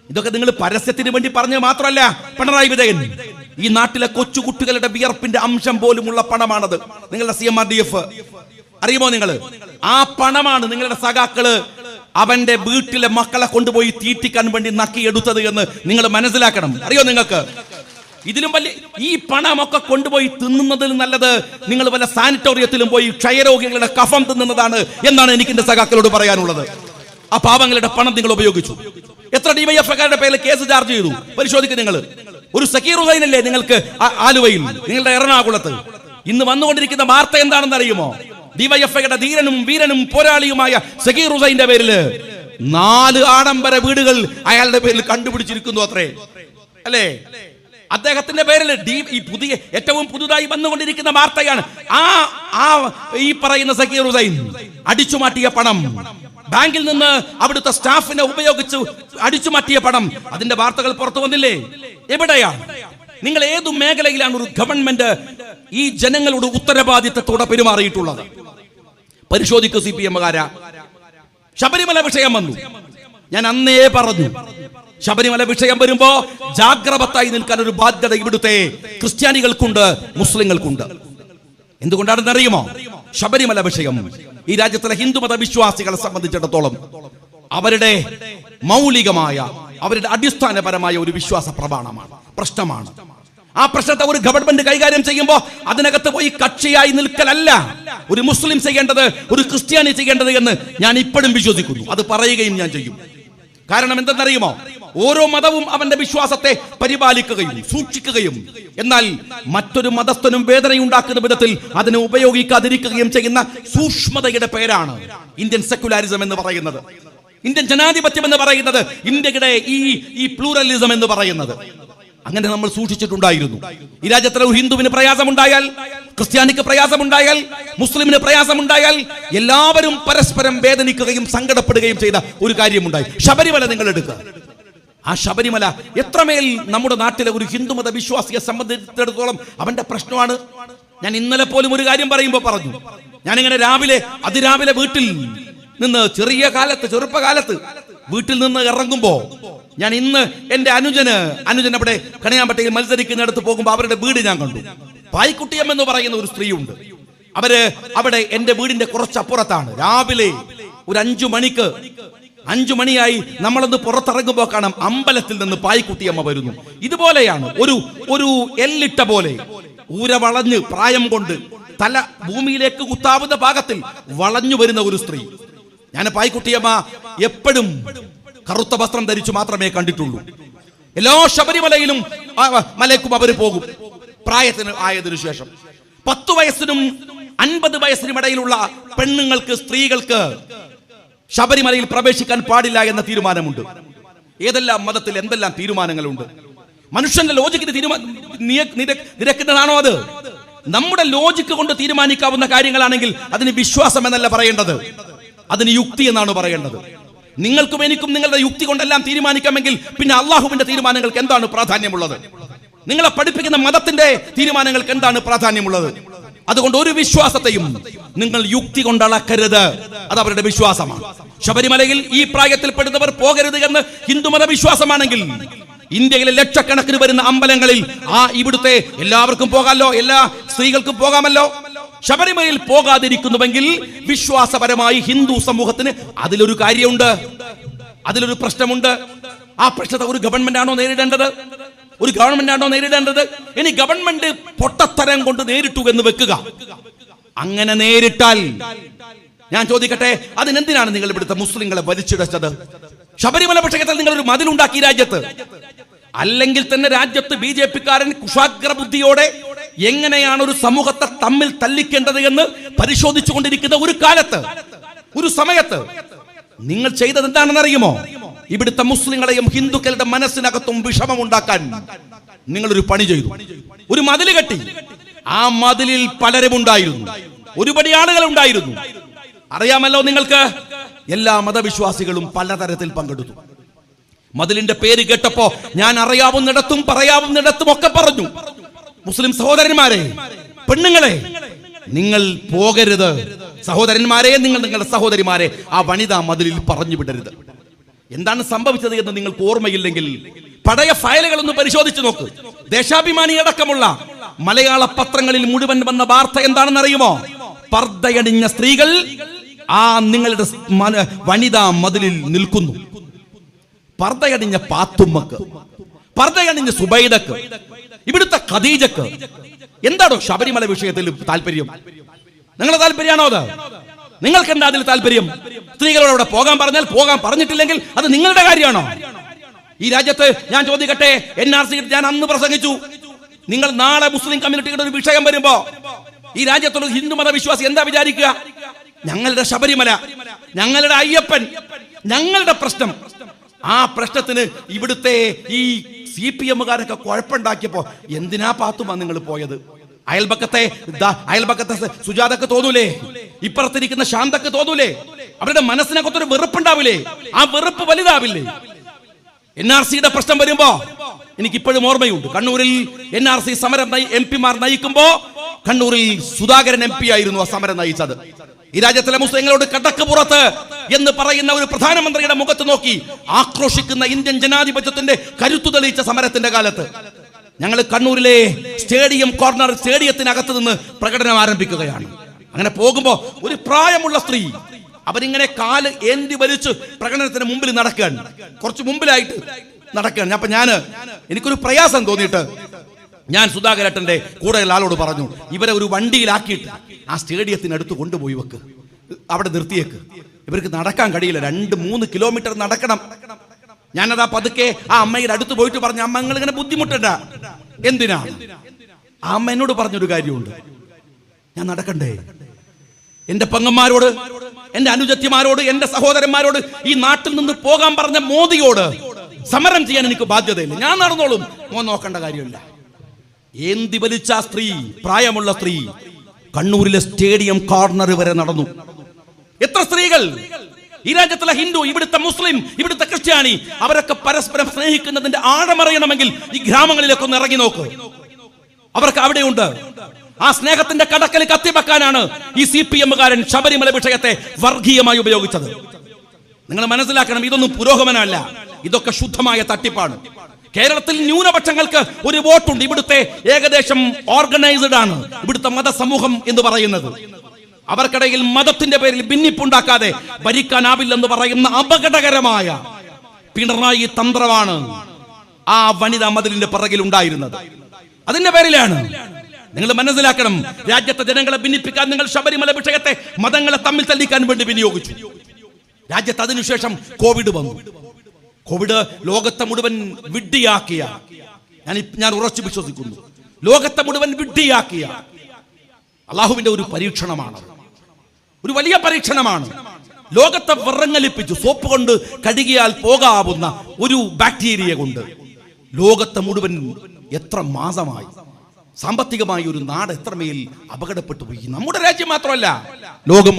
ഇതൊക്കെ നിങ്ങൾ പരസ്യത്തിന് വേണ്ടി പറഞ്ഞ മാത്രമല്ല പിണറായി വിജയൻ, ഈ നാട്ടിലെ കൊച്ചുകുട്ടികളുടെ വിയർപ്പിന്റെ അംശം പോലുമുള്ള പണമാണത്. നിങ്ങളുടെ CMRDF അറിയുമോ? നിങ്ങൾ ആ പണമാണ് നിങ്ങളുടെ സഖാക്കള് അവന്റെ വീട്ടിലെ മക്കളെ കൊണ്ടുപോയി തീറ്റിക്കാൻ വേണ്ടി നക്കിയെടുത്തത് എന്ന് നിങ്ങൾ മനസ്സിലാക്കണം. അറിയോ നിങ്ങൾക്ക്? ഇതിലും വലിയ ഈ പണമൊക്കെ കൊണ്ടുപോയി തിന്നുന്നതിൽ നല്ലത് നിങ്ങൾ വല്ല സാനിറ്റോറിയത്തിലും പോയി ക്ഷയരോഗികളുടെ കഫം തിന്നുന്നതാണ് എന്നാണ് എനിക്ക് എന്റെ സഖാക്കളോട് പറയാനുള്ളത്. ആ പാവങ്ങളുടെ പണം നിങ്ങൾ ഉപയോഗിച്ചു. എത്ര ഡിവൈഎഫ്ഐക്കാരുടെ പേരിൽ കേസ് ചാർജ് ചെയ്തു പരിശോധിക്കുക നിങ്ങൾ. ഒരു സക്കീർ ഹുസൈനല്ലേ നിങ്ങൾക്ക് ആലുവയിൽ, നിങ്ങളുടെ എറണാകുളത്ത്? ഇന്ന് വന്നുകൊണ്ടിരിക്കുന്ന വാർത്ത എന്താണെന്ന് അറിയുമോ? ഡിവൈഎഫ്ഐയുടെ ധീരനും വീരനും പോരാളിയുമായ സക്കീർ ഹുസൈന്റെ പേരിൽ 4 ആഡംബര വീടുകൾ അയാളുടെ പേരിൽ കണ്ടുപിടിച്ചിരിക്കുന്നു അത്രേ, അല്ലേ? അദ്ദേഹത്തിന്റെ പേരിൽ ഈ പുതിയ ഏറ്റവും പുതുതായി വന്നുകൊണ്ടിരിക്കുന്ന വാർത്തയാണ് ഈ പറയുന്ന സക്കീർ ഹുസൈൻ അടിച്ചുമാറ്റിയ പണം, ബാങ്കിൽ നിന്ന് അവിടുത്തെ സ്റ്റാഫിനെ ഉപയോഗിച്ച് അടിച്ചുമാറ്റിയ പണം, അതിന്റെ വാർത്തകൾ പുറത്തു വന്നില്ലേ? എവിടെയാണ്? നിങ്ങൾ ഏതു മേഖലയിലാണ് ഒരു ഗവൺമെന്റ് ഈ ജനങ്ങളുടെ ഉത്തരവാദിത്തത്തോടെ പെരുമാറിയിട്ടുള്ളത്? പരിശോധിക്കൂ CPM-കാരാ. ശബരിമല വിഷയം വന്നു, ഞാൻ അന്നേ പറഞ്ഞു, ശബരിമല വിഷയം വരുമ്പോ ജാഗ്രതയായി നിൽക്കാൻ ഒരു ബാധ്യത ഇവിടുത്തെ ക്രിസ്ത്യാനികൾക്കുണ്ട്, മുസ്ലിങ്ങൾക്കുണ്ട്. എന്തുകൊണ്ടാണെന്ന് അറിയുമോ? ശബരിമല വിഷയം ഈ രാജ്യത്തിലെ ഹിന്ദുമത വിശ്വാസികളെ സംബന്ധിച്ചിടത്തോളം അവരുടെ മൗലികമായ, അവരുടെ അടിസ്ഥാനപരമായ ഒരു വിശ്വാസ പ്രശ്നമാണ്. ആ പ്രശ്നത്തെ ഒരു ഗവൺമെന്റ് കൈകാര്യം ചെയ്യുമ്പോൾ അതിനകത്ത് പോയി കക്ഷിയായി നിൽക്കലല്ല ഒരു മുസ്ലിം ചെയ്യേണ്ടത്, ഒരു ക്രിസ്ത്യാനി ചെയ്യേണ്ടത് എന്ന് ഞാൻ ഇപ്പോഴും വിശ്വസിക്കുന്നു. അത് പറയുകയും ഞാൻ ചെയ്യും. കാരണം എന്തെന്നറിയുമോ? ഓരോ മതവും അവന്റെ വിശ്വാസത്തെ പരിപാലിക്കുകയും സൂക്ഷിക്കുകയും എന്നാൽ മറ്റൊരു മതസ്ഥനും വേദനയുണ്ടാക്കുന്ന വിധത്തിൽ അതിനെ ഉപയോഗിക്കാതിരിക്കുകയും ചെയ്യുന്ന സൂക്ഷ്മതയുടെ പേരാണ് ഇന്ത്യൻ സെക്യുലാരിസം എന്ന് പറയുന്നത്, ഇന്ത്യൻ ജനാധിപത്യം എന്ന് പറയുന്നത്, ഇന്ത്യയുടെ ഈ പ്ലൂറലിസം എന്ന് പറയുന്നത്. അങ്ങനെ നമ്മൾ സൂക്ഷിച്ചിട്ടുണ്ടായിരുന്നു. ഈ രാജ്യത്തിലെ ഒരു ഹിന്ദുവിന് പ്രയാസമുണ്ടായാൽ, ക്രിസ്ത്യാനിക്ക് പ്രയാസമുണ്ടായാൽ, മുസ്ലിമിന് പ്രയാസമുണ്ടായാൽ എല്ലാവരും പരസ്പരം വേദനിക്കുകയും സങ്കടപ്പെടുകയും ചെയ്ത ഒരു കാര്യമുണ്ടായി. ശബരിമല നിങ്ങൾ എടുക്കുക. ആ ശബരിമല എത്രമേൽ നമ്മുടെ നാട്ടിലെ ഒരു ഹിന്ദുമത വിശ്വാസിയെ സംബന്ധിച്ചിടത്തോളം അവന്റെ പ്രശ്നമാണ്. ഞാൻ ഇന്നലെ പോലും ഒരു കാര്യം പറയുമ്പോൾ പറഞ്ഞു, ഞാനിങ്ങനെ അതിരാവിലെ വീട്ടിൽ നിന്ന് ചെറുപ്പകാലത്ത് വീട്ടിൽ നിന്ന് ഇറങ്ങുമ്പോ ഞാൻ ഇന്ന് എന്റെ അനുജൻ അവിടെ കണിയാമ്പട്ടയിൽ മത്സരിക്കുന്നിടത്ത് പോകുമ്പോൾ അവരുടെ വീട് ഞാൻ കണ്ടു. പായ്ക്കുട്ടിയമ്മ എന്ന് പറയുന്ന ഒരു സ്ത്രീയുണ്ട്. അവര് അവിടെ എന്റെ വീടിന്റെ കുറച്ചപ്പുറത്താണ്. രാവിലെ ഒരു 5 മണിയായി നമ്മളൊന്ന് പുറത്തിറങ്ങുമ്പോൾ കാണാം അമ്പലത്തിൽ നിന്ന് പായ്ക്കുട്ടിയമ്മ വരുന്നു. ഇതുപോലെയാണ് ഒരു എല്ലിട്ട പോലെ ഊര വളഞ്ഞ് പ്രായം കൊണ്ട് തല ഭൂമിയിലേക്ക് കുത്താവുന്ന ഭാഗത്തിൽ വളഞ്ഞു വരുന്ന ഒരു സ്ത്രീ. ഞാൻ പായ്ക്കുട്ടിയമ്മ എപ്പോഴും കറുത്ത വസ്ത്രം ധരിച്ചു മാത്രമേ കണ്ടിട്ടുള്ളൂ. എല്ലാ ശബരിമലയിലും മലയ്ക്കും അവർ പോകും. പ്രായത്തിന് ആയതിനു ശേഷം 10 വയസ്സിനും 50 വയസ്സിനും ഇടയിലുള്ള പെണ്ണുങ്ങൾക്ക്, സ്ത്രീകൾക്ക് ശബരിമലയിൽ പ്രവേശിക്കാൻ പാടില്ല എന്ന തീരുമാനമുണ്ട്. ഏതെല്ലാം മതത്തിൽ എന്തെല്ലാം തീരുമാനങ്ങളുണ്ട്. മനുഷ്യന്റെ ലോജിക്കിന് നിരക്കുന്നതാണോ അത്? നമ്മുടെ ലോജിക്ക് കൊണ്ട് തീരുമാനിക്കാവുന്ന കാര്യങ്ങളാണെങ്കിൽ അതിന് വിശ്വാസം എന്നല്ല പറയേണ്ടത്, അതിന് യുക്തി എന്നാണ് പറയേണ്ടത്. നിങ്ങൾക്കും എനിക്കും നിങ്ങളുടെ യുക്തി കൊണ്ടെല്ലാം തീരുമാനിക്കാമെങ്കിൽ പിന്നെ അള്ളാഹുവിന്റെ തീരുമാനങ്ങൾക്ക് എന്താണ് പ്രാധാന്യമുള്ളത്? നിങ്ങളെ പഠിപ്പിക്കുന്ന മതത്തിന്റെ തീരുമാനങ്ങൾക്ക് എന്താണ് പ്രാധാന്യമുള്ളത്? അതുകൊണ്ട് ഒരു വിശ്വാസത്തെയും നിങ്ങൾ യുക്തി കൊണ്ട് അളക്കരുത്, അത് അവരുടെ വിശ്വാസമാണ്. ശബരിമലയിൽ ഈ പ്രായത്തിൽപ്പെടുന്നവർ പോകരുത് എന്ന് ഹിന്ദുമത വിശ്വാസമാണെങ്കിൽ ഇന്ത്യയിലെ ലക്ഷക്കണക്കിന് വരുന്ന അമ്പലങ്ങളിൽ ഇവിടുത്തെ എല്ലാവർക്കും പോകാമല്ലോ, എല്ലാ സ്ത്രീകൾക്കും പോകാമല്ലോ. ശബരിമലയിൽ പോകാതിരിക്കുന്നുവെങ്കിൽ വിശ്വാസപരമായി ഹിന്ദു സമൂഹത്തിന് അതിലൊരു കാര്യമുണ്ട്, അതിലൊരു പ്രശ്നമുണ്ട്. ആ പ്രശ്നത്തെ ഒരു ഗവൺമെന്റ് ആണോ നേരിടേണ്ടത്? ഇനി ഗവൺമെന്റ് പൊട്ടത്തരം കൊണ്ട് നേരിട്ടു എന്ന് വെക്കുക. അങ്ങനെ നേരിട്ടാൽ ഞാൻ ചോദിക്കട്ടെ, അതിനെന്തിനാണ് നിങ്ങൾ ഇവിടുത്തെ മുസ്ലിങ്ങളെ വലിച്ചിടച്ചത്? ശബരിമല വിഷയത്തിൽ നിങ്ങൾ ഒരു മതിലുണ്ടാക്കി രാജ്യത്ത്. അല്ലെങ്കിൽ തന്നെ രാജ്യത്ത് BJP-കാരൻ കുശാഗ്ര ബുദ്ധിയോടെ എങ്ങനെയാണ് ഒരു സമൂഹത്തെ തമ്മിൽ തല്ലിക്കേണ്ടത് എന്ന് പരിശോധിച്ചു കൊണ്ടിരിക്കുന്ന ഒരു കാലത്ത്, ഒരു സമയത്ത് നിങ്ങൾ ചെയ്തത് എന്താണെന്ന് അറിയുമോ? ഇവിടുത്തെ മുസ്ലിങ്ങളെയും ഹിന്ദുക്കളുടെ മനസ്സിനകത്തും വിഷമമുണ്ടാക്കാൻ നിങ്ങളൊരു പണി ചെയ്തു. ഒരു മതിൽ കെട്ടി. ആ മതിലിൽ പലരും ഉണ്ടായിരുന്നു, ഒരുപടി ആളുകൾ ഉണ്ടായിരുന്നു. അറിയാമല്ലോ നിങ്ങൾക്ക്, എല്ലാ മതവിശ്വാസികളും പലതരത്തിൽ പങ്കെടുത്തു. മതിലിന്റെ പേര് കേട്ടപ്പോ ഞാൻ അറിയാവുന്നിടത്തും പറയാവുന്നിടത്തും ഒക്കെ പറഞ്ഞു, മുസ്ലിം സഹോദരന്മാരെ, പെണ്ണുങ്ങളെ, നിങ്ങൾ പോകരുത്. സഹോദരന്മാരെ, നിങ്ങൾ നിങ്ങളുടെ സഹോദരിമാരെ ആ വനിതാ മതിലിൽ പറഞ്ഞു വിടരുത്. എന്താണ് സംഭവിച്ചത് എന്ന് നിങ്ങൾക്ക് ഓർമ്മയില്ലെങ്കിൽ പഴയ ഫയലുകളൊന്ന് പരിശോധിച്ചു നോക്ക്. ദേശാഭിമാനി അടക്കമുള്ള മലയാള പത്രങ്ങളിൽ മുഴുവൻ വന്ന വാർത്ത എന്താണെന്ന് അറിയുമോ? പർദ്ദയണിഞ്ഞ സ്ത്രീകൾ ആ നിങ്ങളുടെ വനിതാ മതിലിൽ നിൽക്കുന്നു. പർദ്ദയണിഞ്ഞ പാത്തുമ്മക്ക്, പർദ്ദയണിഞ്ഞ സുബൈദക്ക്, ഇവിടുത്തെ ഖദീജക്ക്. എന്താണോ ശബരിമല വിഷയത്തിൽ താല്പര്യം? നിങ്ങളുടെ താല്പര്യമാണോ അത്? നിങ്ങൾക്ക് എന്താ അതിൽ താല്പര്യം? സ്ത്രീകളോട് അവിടെ പോകാൻ പറഞ്ഞാൽ പോകാൻ, പറഞ്ഞിട്ടില്ലെങ്കിൽ അത് നിങ്ങളുടെ കാര്യമാണോ? ഈ രാജ്യത്ത് ഞാൻ ചോദിക്കട്ടെ, NRC ഞാൻ അന്ന് പ്രസംഗിച്ചു, നിങ്ങൾ നാളെ മുസ്ലിം കമ്മ്യൂണിറ്റിയുടെ ഒരു വിഷയം വരുമ്പോ ഈ രാജ്യത്തുള്ള ഹിന്ദു മത വിശ്വാസി എന്താ വിചാരിക്കുക? ഞങ്ങളുടെ ശബരിമല, ഞങ്ങളുടെ അയ്യപ്പൻ, ഞങ്ങളുടെ പ്രശ്നം. ആ പ്രശ്നത്തിന് ഇവിടുത്തെ ഈ CPM-കാരൊക്കെ കുഴപ്പമുണ്ടാക്കിയപ്പോ എന്തിനാ പാത്തുമാ നിങ്ങൾ പോയത്? അയൽപക്കത്തെ സുജാതക്ക് തോന്നൂലേ? ഇപ്പുറത്തിരിക്കുന്ന ശാന്തക്ക് തോന്നൂലേ? അവരുടെ മനസ്സിനകത്തൊരു വെറുപ്പുണ്ടാവില്ലേ? ആ വെറുപ്പ് വലുതാവില്ലേ? NRC-യുടെ പ്രശ്നം വരുമ്പോ എനിക്കിപ്പോഴും ഓർമ്മയുണ്ട്, കണ്ണൂരിൽ NRC സമരം MP-മാർ നയിക്കുമ്പോ കണ്ണൂരിൽ സുധാകരൻ MP ആയിരുന്നു ആ സമരം നയിച്ചത്. ഈ രാജ്യത്തിലെ മുസ്ലിങ്ങളോട് കടക്ക് പുറത്ത് എന്ന് പറയുന്ന ഒരു പ്രധാനമന്ത്രിയുടെ മുഖത്ത് നോക്കി ആക്രോശിക്കുന്ന ഇന്ത്യൻ ജനാധിപത്യത്തിന്റെ കരുത്തു തെളിയിച്ച സമരത്തിന്റെ കാലത്ത് ഞങ്ങൾ കണ്ണൂരിലെ സ്റ്റേഡിയം കോർണർ സ്റ്റേഡിയത്തിനകത്ത് നിന്ന് പ്രകടനം ആരംഭിക്കുകയാണ്. അങ്ങനെ പോകുമ്പോ ഒരു പ്രായമുള്ള സ്ത്രീ അവരിങ്ങനെ കാല് ഏന്തി വലിച്ച് പ്രകടനത്തിന് മുമ്പിൽ നടക്കുകയാണ്, കുറച്ച് മുമ്പിലായിട്ട് നടക്കുകയാണ്. അപ്പൊ എനിക്കൊരു പ്രയാസം തോന്നിയിട്ട് ഞാൻ സുധാകരേട്ടന്റെ കൂടെയുള്ള ആളോട് പറഞ്ഞു, ഇവരെ ഒരു വണ്ടിയിലാക്കിയിട്ട് ആ സ്റ്റേഡിയത്തിനടുത്ത് കൊണ്ടുപോയി വെക്ക്, അവിടെ നിർത്തിയേക്ക്. ഇവർക്ക് നടക്കാൻ കഴിയില്ല, 2-3 കിലോമീറ്റർ നടക്കണം. ഞാനതാ പതുക്കെ ആ അമ്മയുടെ അടുത്ത് പോയിട്ട് പറഞ്ഞു, അമ്മ നിങ്ങൾ ഇങ്ങനെ ബുദ്ധിമുട്ടണ്ട. എന്തിനാ? ആ അമ്മ എന്നോട് പറഞ്ഞൊരു കാര്യമുണ്ട്, ഞാൻ നടക്കണ്ടേ? എന്റെ പെങ്ങന്മാരോട്, എന്റെ അനുജത്തിമാരോട്, എന്റെ സഹോദരന്മാരോട്, ഈ നാട്ടിൽ നിന്ന് പോകാൻ പറഞ്ഞ മോദിയോട് സമരം ചെയ്യാൻ എനിക്ക് ബാധ്യതയില്ല. ഞാൻ നടന്നോളും, മോൻ നോക്കേണ്ട കാര്യമില്ല. ഏന്തി വലിച്ച സ്ത്രീ, പ്രായമുള്ള സ്ത്രീ കണ്ണൂരിലെ സ്റ്റേഡിയം കോർണർ വരെ നടന്നു. എത്ര സ്ത്രീകൾ! ഈ രാജ്യത്തുള്ള ഹിന്ദു, ഇവിടുത്തെ മുസ്ലിം, ഇവിടുത്തെ ക്രിസ്ത്യാനി, അവരൊക്കെ പരസ്പരം സ്നേഹിക്കുന്നതിന്റെ ആഴമറിയണമെങ്കിൽ ഈ ഗ്രാമങ്ങളിലേക്ക് ഒന്ന് ഇറങ്ങി നോക്ക്. അവർക്ക് അവിടെയുണ്ട്. ആ സ്നേഹത്തിന്റെ കടക്കൽ കത്തിവെക്കാനാണ് ഈ CPM-കാരൻ ശബരിമല വിഷയത്തെ വർഗീയമായി ഉപയോഗിച്ചത്. നിങ്ങൾ മനസ്സിലാക്കണം, ഇതൊന്നും പുരോഗമനമല്ല, ഇതൊക്കെ ശുദ്ധമായ തട്ടിപ്പാണ്. കേരളത്തിൽ ന്യൂനപക്ഷങ്ങൾക്ക് ഒരു വോട്ടുണ്ട്. ഇവിടുത്തെ ഏകദേശം ഓർഗനൈസ്ഡ് ആണ് ഇവിടുത്തെ മതസമൂഹം എന്ന് പറയുന്നത്. അവർക്കിടയിൽ മതത്തിന്റെ പേരിൽ ഭിന്നിപ്പുണ്ടാക്കാതെ ഭരിക്കാനാവില്ലെന്ന് പറയുന്ന അപകടകരമായ പിണറായി തന്ത്രമാണ് ആ വനിതാ മതിലിന്റെ പിറകിൽ ഉണ്ടായിരുന്നത്. അതിന്റെ പേരിലാണ്. നിങ്ങൾ മനസ്സിലാക്കണം, രാജ്യത്തെ ജനങ്ങളെ ഭിന്നിപ്പിക്കാൻ നിങ്ങൾ ശബരിമല വിഷയത്തെ മതങ്ങളെ തമ്മിൽ തല്ലിക്കാൻ വേണ്ടി വിനിയോഗിച്ചു. രാജ്യത്ത് അതിനുശേഷം കോവിഡ് വന്നു. കോവിഡ് ലോകത്തെ മുഴുവൻ വിഡ്ഢിയാക്കിയ, ഞാൻ ഉറച്ചു വിശ്വസിക്കുന്നു, ലോകത്തെ മുഴുവൻ വിഡ്ഢിയാക്കിയ അള്ളാഹുവിന്റെ ഒരു പരീക്ഷണമാണ്, ഒരു വലിയ പരീക്ഷണമാണ്. ലോകത്തെ വിറങ്ങലിപ്പിച്ചു. സോപ്പ് കൊണ്ട് കഴുകിയാൽ പോകാവുന്ന ഒരു ബാക്ടീരിയ കൊണ്ട് ലോകത്തെ മുഴുവൻ എത്ര മാസമായി, സാമ്പത്തികമായി ഒരു നാട് എത്രമേൽ അപകടപ്പെട്ടു പോയി. നമ്മുടെ രാജ്യം മാത്രമല്ല, ലോകം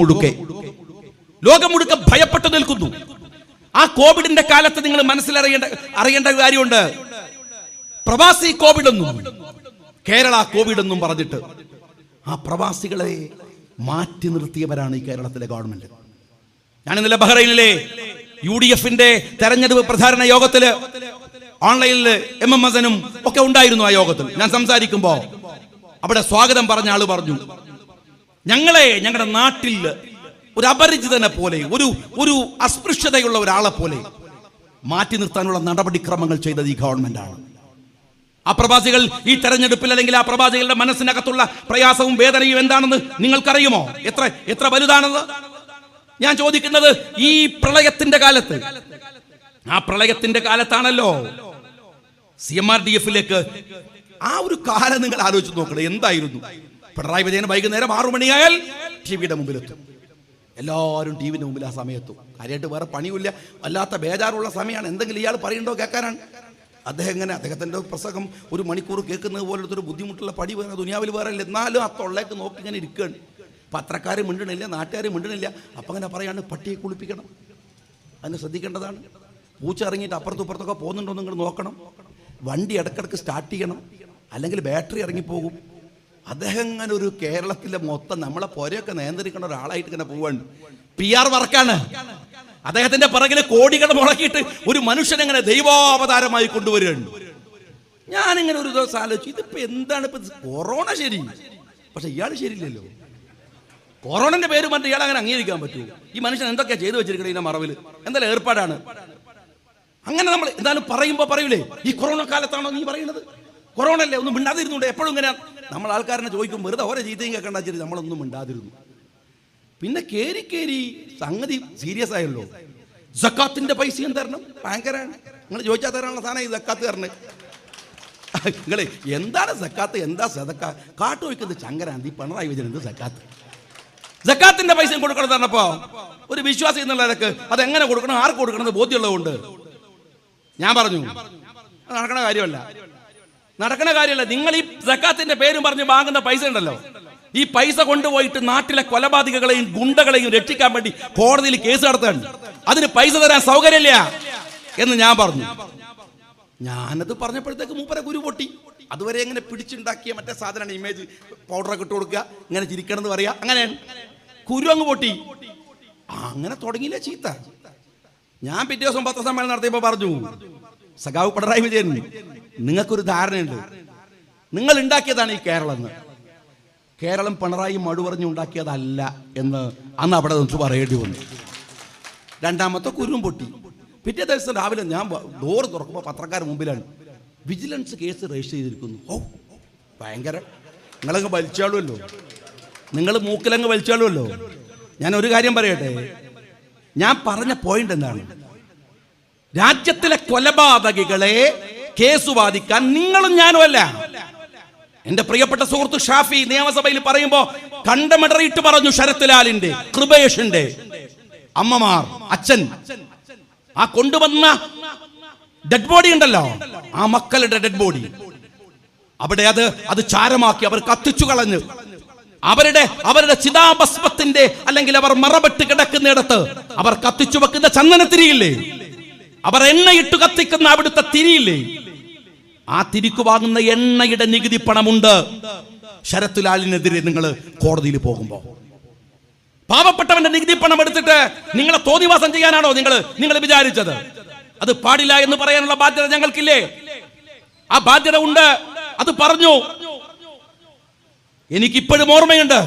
മുഴുക്കെ ഭയപ്പെട്ടു നിൽക്കുന്നു. ആ കോവിഡിന്റെ കാലത്ത് നിങ്ങൾ അറിയേണ്ട കാര്യമുണ്ട്. പ്രവാസി കോവിഡ് എന്നും കേരള കോവിഡ് എന്നും പറഞ്ഞിട്ട് ആ പ്രവാസികളെ മാറ്റി നിർത്തിയവരാണ് ഈ കേരളത്തിലെ ഗവൺമെന്റ്. ഞാൻ ഇന്നലെ ബഹ്റൈനിലെ UDF-ന്റെ തെരഞ്ഞെടുപ്പ് പ്രചാരണ യോഗത്തില് ഓൺലൈനിൽ MMSനും ഒക്കെ ഉണ്ടായിരുന്നു. ആ യോഗത്തിൽ ഞാൻ സംസാരിക്കുമ്പോ അവിടെ സ്വാഗതം പറഞ്ഞ ആള് പറഞ്ഞു, ഞങ്ങളുടെ നാട്ടിൽ ഒരു അപരിചിതനെ പോലെ, ഒരു അസ്പൃശ്യതയുള്ള ഒരാളെ പോലെ മാറ്റി നിർത്താനുള്ള നടപടിക്രമങ്ങൾ ചെയ്തത് ഈ ഗവൺമെന്റാണ്. ആ പ്രവാസികൾ ഈ തെരഞ്ഞെടുപ്പിൽ, അല്ലെങ്കിൽ ആ പ്രവാസികളുടെ മനസ്സിനകത്തുള്ള പ്രയാസവും വേദനയും എന്താണെന്ന് നിങ്ങൾക്കറിയുമോ? എത്ര വലുതാണെന്ന് ഞാൻ ചോദിക്കുന്നത്. ഈ പ്രളയത്തിന്റെ കാലത്ത്, ആ പ്രളയത്തിന്റെ കാലത്താണല്ലോ CMRDF-ലേക്ക് ആ ഒരു കാലം നിങ്ങൾ ആലോചിച്ച് നോക്കണം. എന്തായിരുന്നു? പിണറായി വിജയൻ വൈകുന്നേരം 6 മണിയായാൽ TV-യുടെ മുമ്പിലെത്തും. എല്ലാവരും TV-ന്റെ മുമ്പിൽ ആ സമയത്തും. കാര്യമായിട്ട് വേറെ പണിയില്ല, വല്ലാത്ത ബേജാറുള്ള സമയമാണ്. എന്തെങ്കിലും ഇയാൾ പറയണ്ടോ കേൾക്കാനാണ്. അദ്ദേഹത്തിന്റെ പ്രസംഗം 1 മണിക്കൂർ കേൾക്കുന്നത് പോലത്തെ ബുദ്ധിമുട്ടുള്ള പടി വേറെ ദുനിയാവിൽ വേറെ ഇല്ല. എന്നാലും ആ തൊള്ളേക്ക് നോക്കി ഇങ്ങനെ ഇരിക്കുകയാണ്. പത്രക്കാർ മിണ്ടണില്ല, നാട്ടുകാർ മിണ്ടണില്ല. അപ്പം അങ്ങനെ പറയാണ്, പട്ടിയെ കുളിപ്പിക്കണം. അതിന് ശ്രദ്ധിക്കേണ്ടതാണ്. പൂച്ച ഇറങ്ങിയിട്ട് അപ്പുറത്തും ഇപ്പുറത്തൊക്കെ പോകുന്നുണ്ടോ നിങ്ങൾ നോക്കണം. വണ്ടി ഇടയ്ക്കിടയ്ക്ക് സ്റ്റാർട്ട് ചെയ്യണം, അല്ലെങ്കിൽ ബാറ്ററി ഇറങ്ങിപ്പോകും. അദ്ദേഹം ഇങ്ങനെ ഒരു കേരളത്തിലെ മൊത്തം നമ്മളെ പുരയൊക്കെ നിയന്ത്രിക്കുന്ന ഒരാളായിട്ട് ഇങ്ങനെ പോവാണ്. PR വർക്കാണ്. അദ്ദേഹത്തിന്റെ പിറകില് കോടികൾ മുടക്കിയിട്ട് ഒരു മനുഷ്യനെങ്ങനെ ദൈവാവതാരമായി കൊണ്ടുവരികയാണ്. ഞാനിങ്ങനെ ഒരു ദിവസം ആലോചിച്ചു, ഇതിപ്പോ എന്താണ് ഇപ്പൊ കൊറോണ ശരി, പക്ഷെ ഇയാൾ ശരിയില്ലല്ലോ. കൊറോണന്റെ പേര് പറഞ്ഞിട്ട് ഇയാൾ അങ്ങനെ അംഗീകരിക്കാൻ പറ്റുമോ? ഈ മനുഷ്യൻ എന്തൊക്കെയാ ചെയ്തു വെച്ചിരിക്കുന്നത് ഇതിന്റെ മറവിൽ? എന്തായാലും ഏർപ്പാടാണ്. അങ്ങനെ നമ്മൾ എന്തായാലും പറയുമ്പോ പറയൂലേ, ഈ കൊറോണ കാലത്താണോ നീ പറയുന്നത്? കൊറോണ അല്ലേ, ഒന്നും മിണ്ടാതിരുന്നുണ്ട്. എപ്പോഴും ഇങ്ങനെ നമ്മൾ ആൾക്കാരനെ ചോദിക്കും, വെറുതെ ഓരോ ചീത്തയും കേൾക്കണ്ട വെച്ചിട്ട് നമ്മളൊന്നും മിണ്ടാതിരുന്നു. പിന്നെ കേരി സംഗതി സീരിയസ് ആയല്ലോ. സക്കാത്തിന്റെ പൈസയും തരണം, ഭയങ്കരമാണ്. നിങ്ങൾ ചോദിച്ചാൽ തരാനുള്ള സാധനം ഈ സക്കാത്ത് തരണേ. നിങ്ങളെ എന്താണ് സക്കാത്ത്, എന്താ സദക്ക? കാട്ടു വയ്ക്കുന്നത് ചങ്കരാന്തി പിണറായി വിജയൻ എന്ത് സക്കാത്ത്? സക്കാത്തിന്റെ പൈസയും കൊടുക്കണം തരണപ്പോ ഒരു വിശ്വാസി എന്നുള്ളതൊക്കെ അതെങ്ങനെ കൊടുക്കണം, ആർക്ക് കൊടുക്കണം ബോധ്യമുള്ളതുകൊണ്ട് ഞാൻ പറഞ്ഞു നടക്കണ കാര്യമല്ല. നിങ്ങൾ ഈ സക്കാത്തിന്റെ പേരും പറഞ്ഞ് വാങ്ങുന്ന പൈസ ഉണ്ടല്ലോ, ഈ പൈസ കൊണ്ടുപോയിട്ട് നാട്ടിലെ കൊലപാതകളെയും ഗുണ്ടകളെയും രക്ഷിക്കാൻ വേണ്ടി കോടതിയിൽ കേസ് നടത്താണ്. അതിന് പൈസ തരാൻ സൗകര്യമില്ല എന്ന് ഞാൻ പറഞ്ഞു. ഞാനത് പറഞ്ഞപ്പോഴത്തേക്ക് മൂപ്പരെ കുരു പൊട്ടി. അതുവരെ എങ്ങനെ പിടിച്ചുണ്ടാക്കിയ മറ്റേ സാധനമാണ് ഇമേജ് പൗഡറൊക്കെ ഇട്ട് കൊടുക്കുക, ഇങ്ങനെ ചിരിക്കണം എന്ന് പറയാ, അങ്ങനെയാണ്. കുരു അങ്ങ് പൊട്ടി. അങ്ങനെ തുടങ്ങിയില്ലേ ചീത്ത. ഞാൻ പിറ്റേ ദിവസം പത്രസമ്മേളനം നടത്തിയപ്പോൾ പറഞ്ഞു, സഖാവ് പിണറായി വിജയൻ, നിങ്ങൾക്കൊരു ധാരണയുണ്ട്, നിങ്ങൾ ഉണ്ടാക്കിയതാണ് ഈ കേരളം എന്ന്. കേരളം പിണറായി മഴു പറഞ്ഞ് ഉണ്ടാക്കിയതല്ല എന്ന് അന്ന് അവിടെ നിന്ന് പറയേണ്ടി വന്നു. രണ്ടാമത്തെ കുരുവും പൊട്ടി. പിറ്റേ ദിവസം രാവിലെ ഞാൻ ഡോറ് തുറക്കുമ്പോൾ പത്രക്കാർ മുമ്പിലാണ്, വിജിലൻസ് കേസ് രജിസ്റ്റർ ചെയ്തിരിക്കുന്നു. ഓ ഭയങ്കര, നിങ്ങളങ്ങ് വലിച്ചാളുമല്ലോ, നിങ്ങൾ മൂക്കിലങ്ങ് വലിച്ചാളുമല്ലോ. ഞാൻ ഒരു കാര്യം പറയട്ടെ, ഞാൻ പറഞ്ഞ പോയിന്റ് എന്താണ്? രാജ്യത്തിലെ കൊലപാതകികളെ കേസ് വാദിക്കാൻ നിങ്ങളും ഞാനും അല്ല. എന്റെ പ്രിയപ്പെട്ട സുഹൃത്ത് ഷാഫി നിയമസഭയിൽ പറയുമ്പോ കണ്ടമിടറിയിട്ട് പറഞ്ഞു, ശരത് ലാലിന്റെ, കൃപേഷിന്റെ അമ്മമാർ, അച്ഛൻ, ആ കൊണ്ടുവന്ന ഡെഡ് ബോഡി ഉണ്ടല്ലോ, ആ മക്കളുടെ ഡെഡ് ബോഡി അവിടെ അത് ചാരമാക്കി അവർ കത്തിച്ചു കളഞ്ഞു. അവരുടെ ചിതാഭസ്മത്തിന്റെ അല്ലെങ്കിൽ അവർ മറപെട്ട് കിടക്കുന്നിടത്ത് അവർ കത്തിച്ചു വെക്കുന്ന ചന്ദനത്തിരിയില്ലേ, അവർ എണ്ണയിട്ട് കത്തിക്കുന്ന അവിടുത്തെ തിരിയില്ലേ, ആ തിരിക്കു വാങ്ങുന്ന എണ്ണയുടെ നികുതി പണമുണ്ട്. ശരത് ലാലിനെതിരെ നിങ്ങൾ കോടതിയിൽ പോകുമ്പോ പാവപ്പെട്ടവന്റെ നികുതി പണം എടുത്തിട്ട് നിങ്ങളെ തോന്നിവാസം ചെയ്യാനാണോ നിങ്ങൾ വിചാരിച്ചത്? അത് പാടില്ല എന്ന് പറയാനുള്ള ബാധ്യത ഞങ്ങൾക്കില്ലേ? ആ ബാധ്യത ഉണ്ട്. അത് പറഞ്ഞു. എനിക്കിപ്പോഴും ഓർമ്മയുണ്ട്,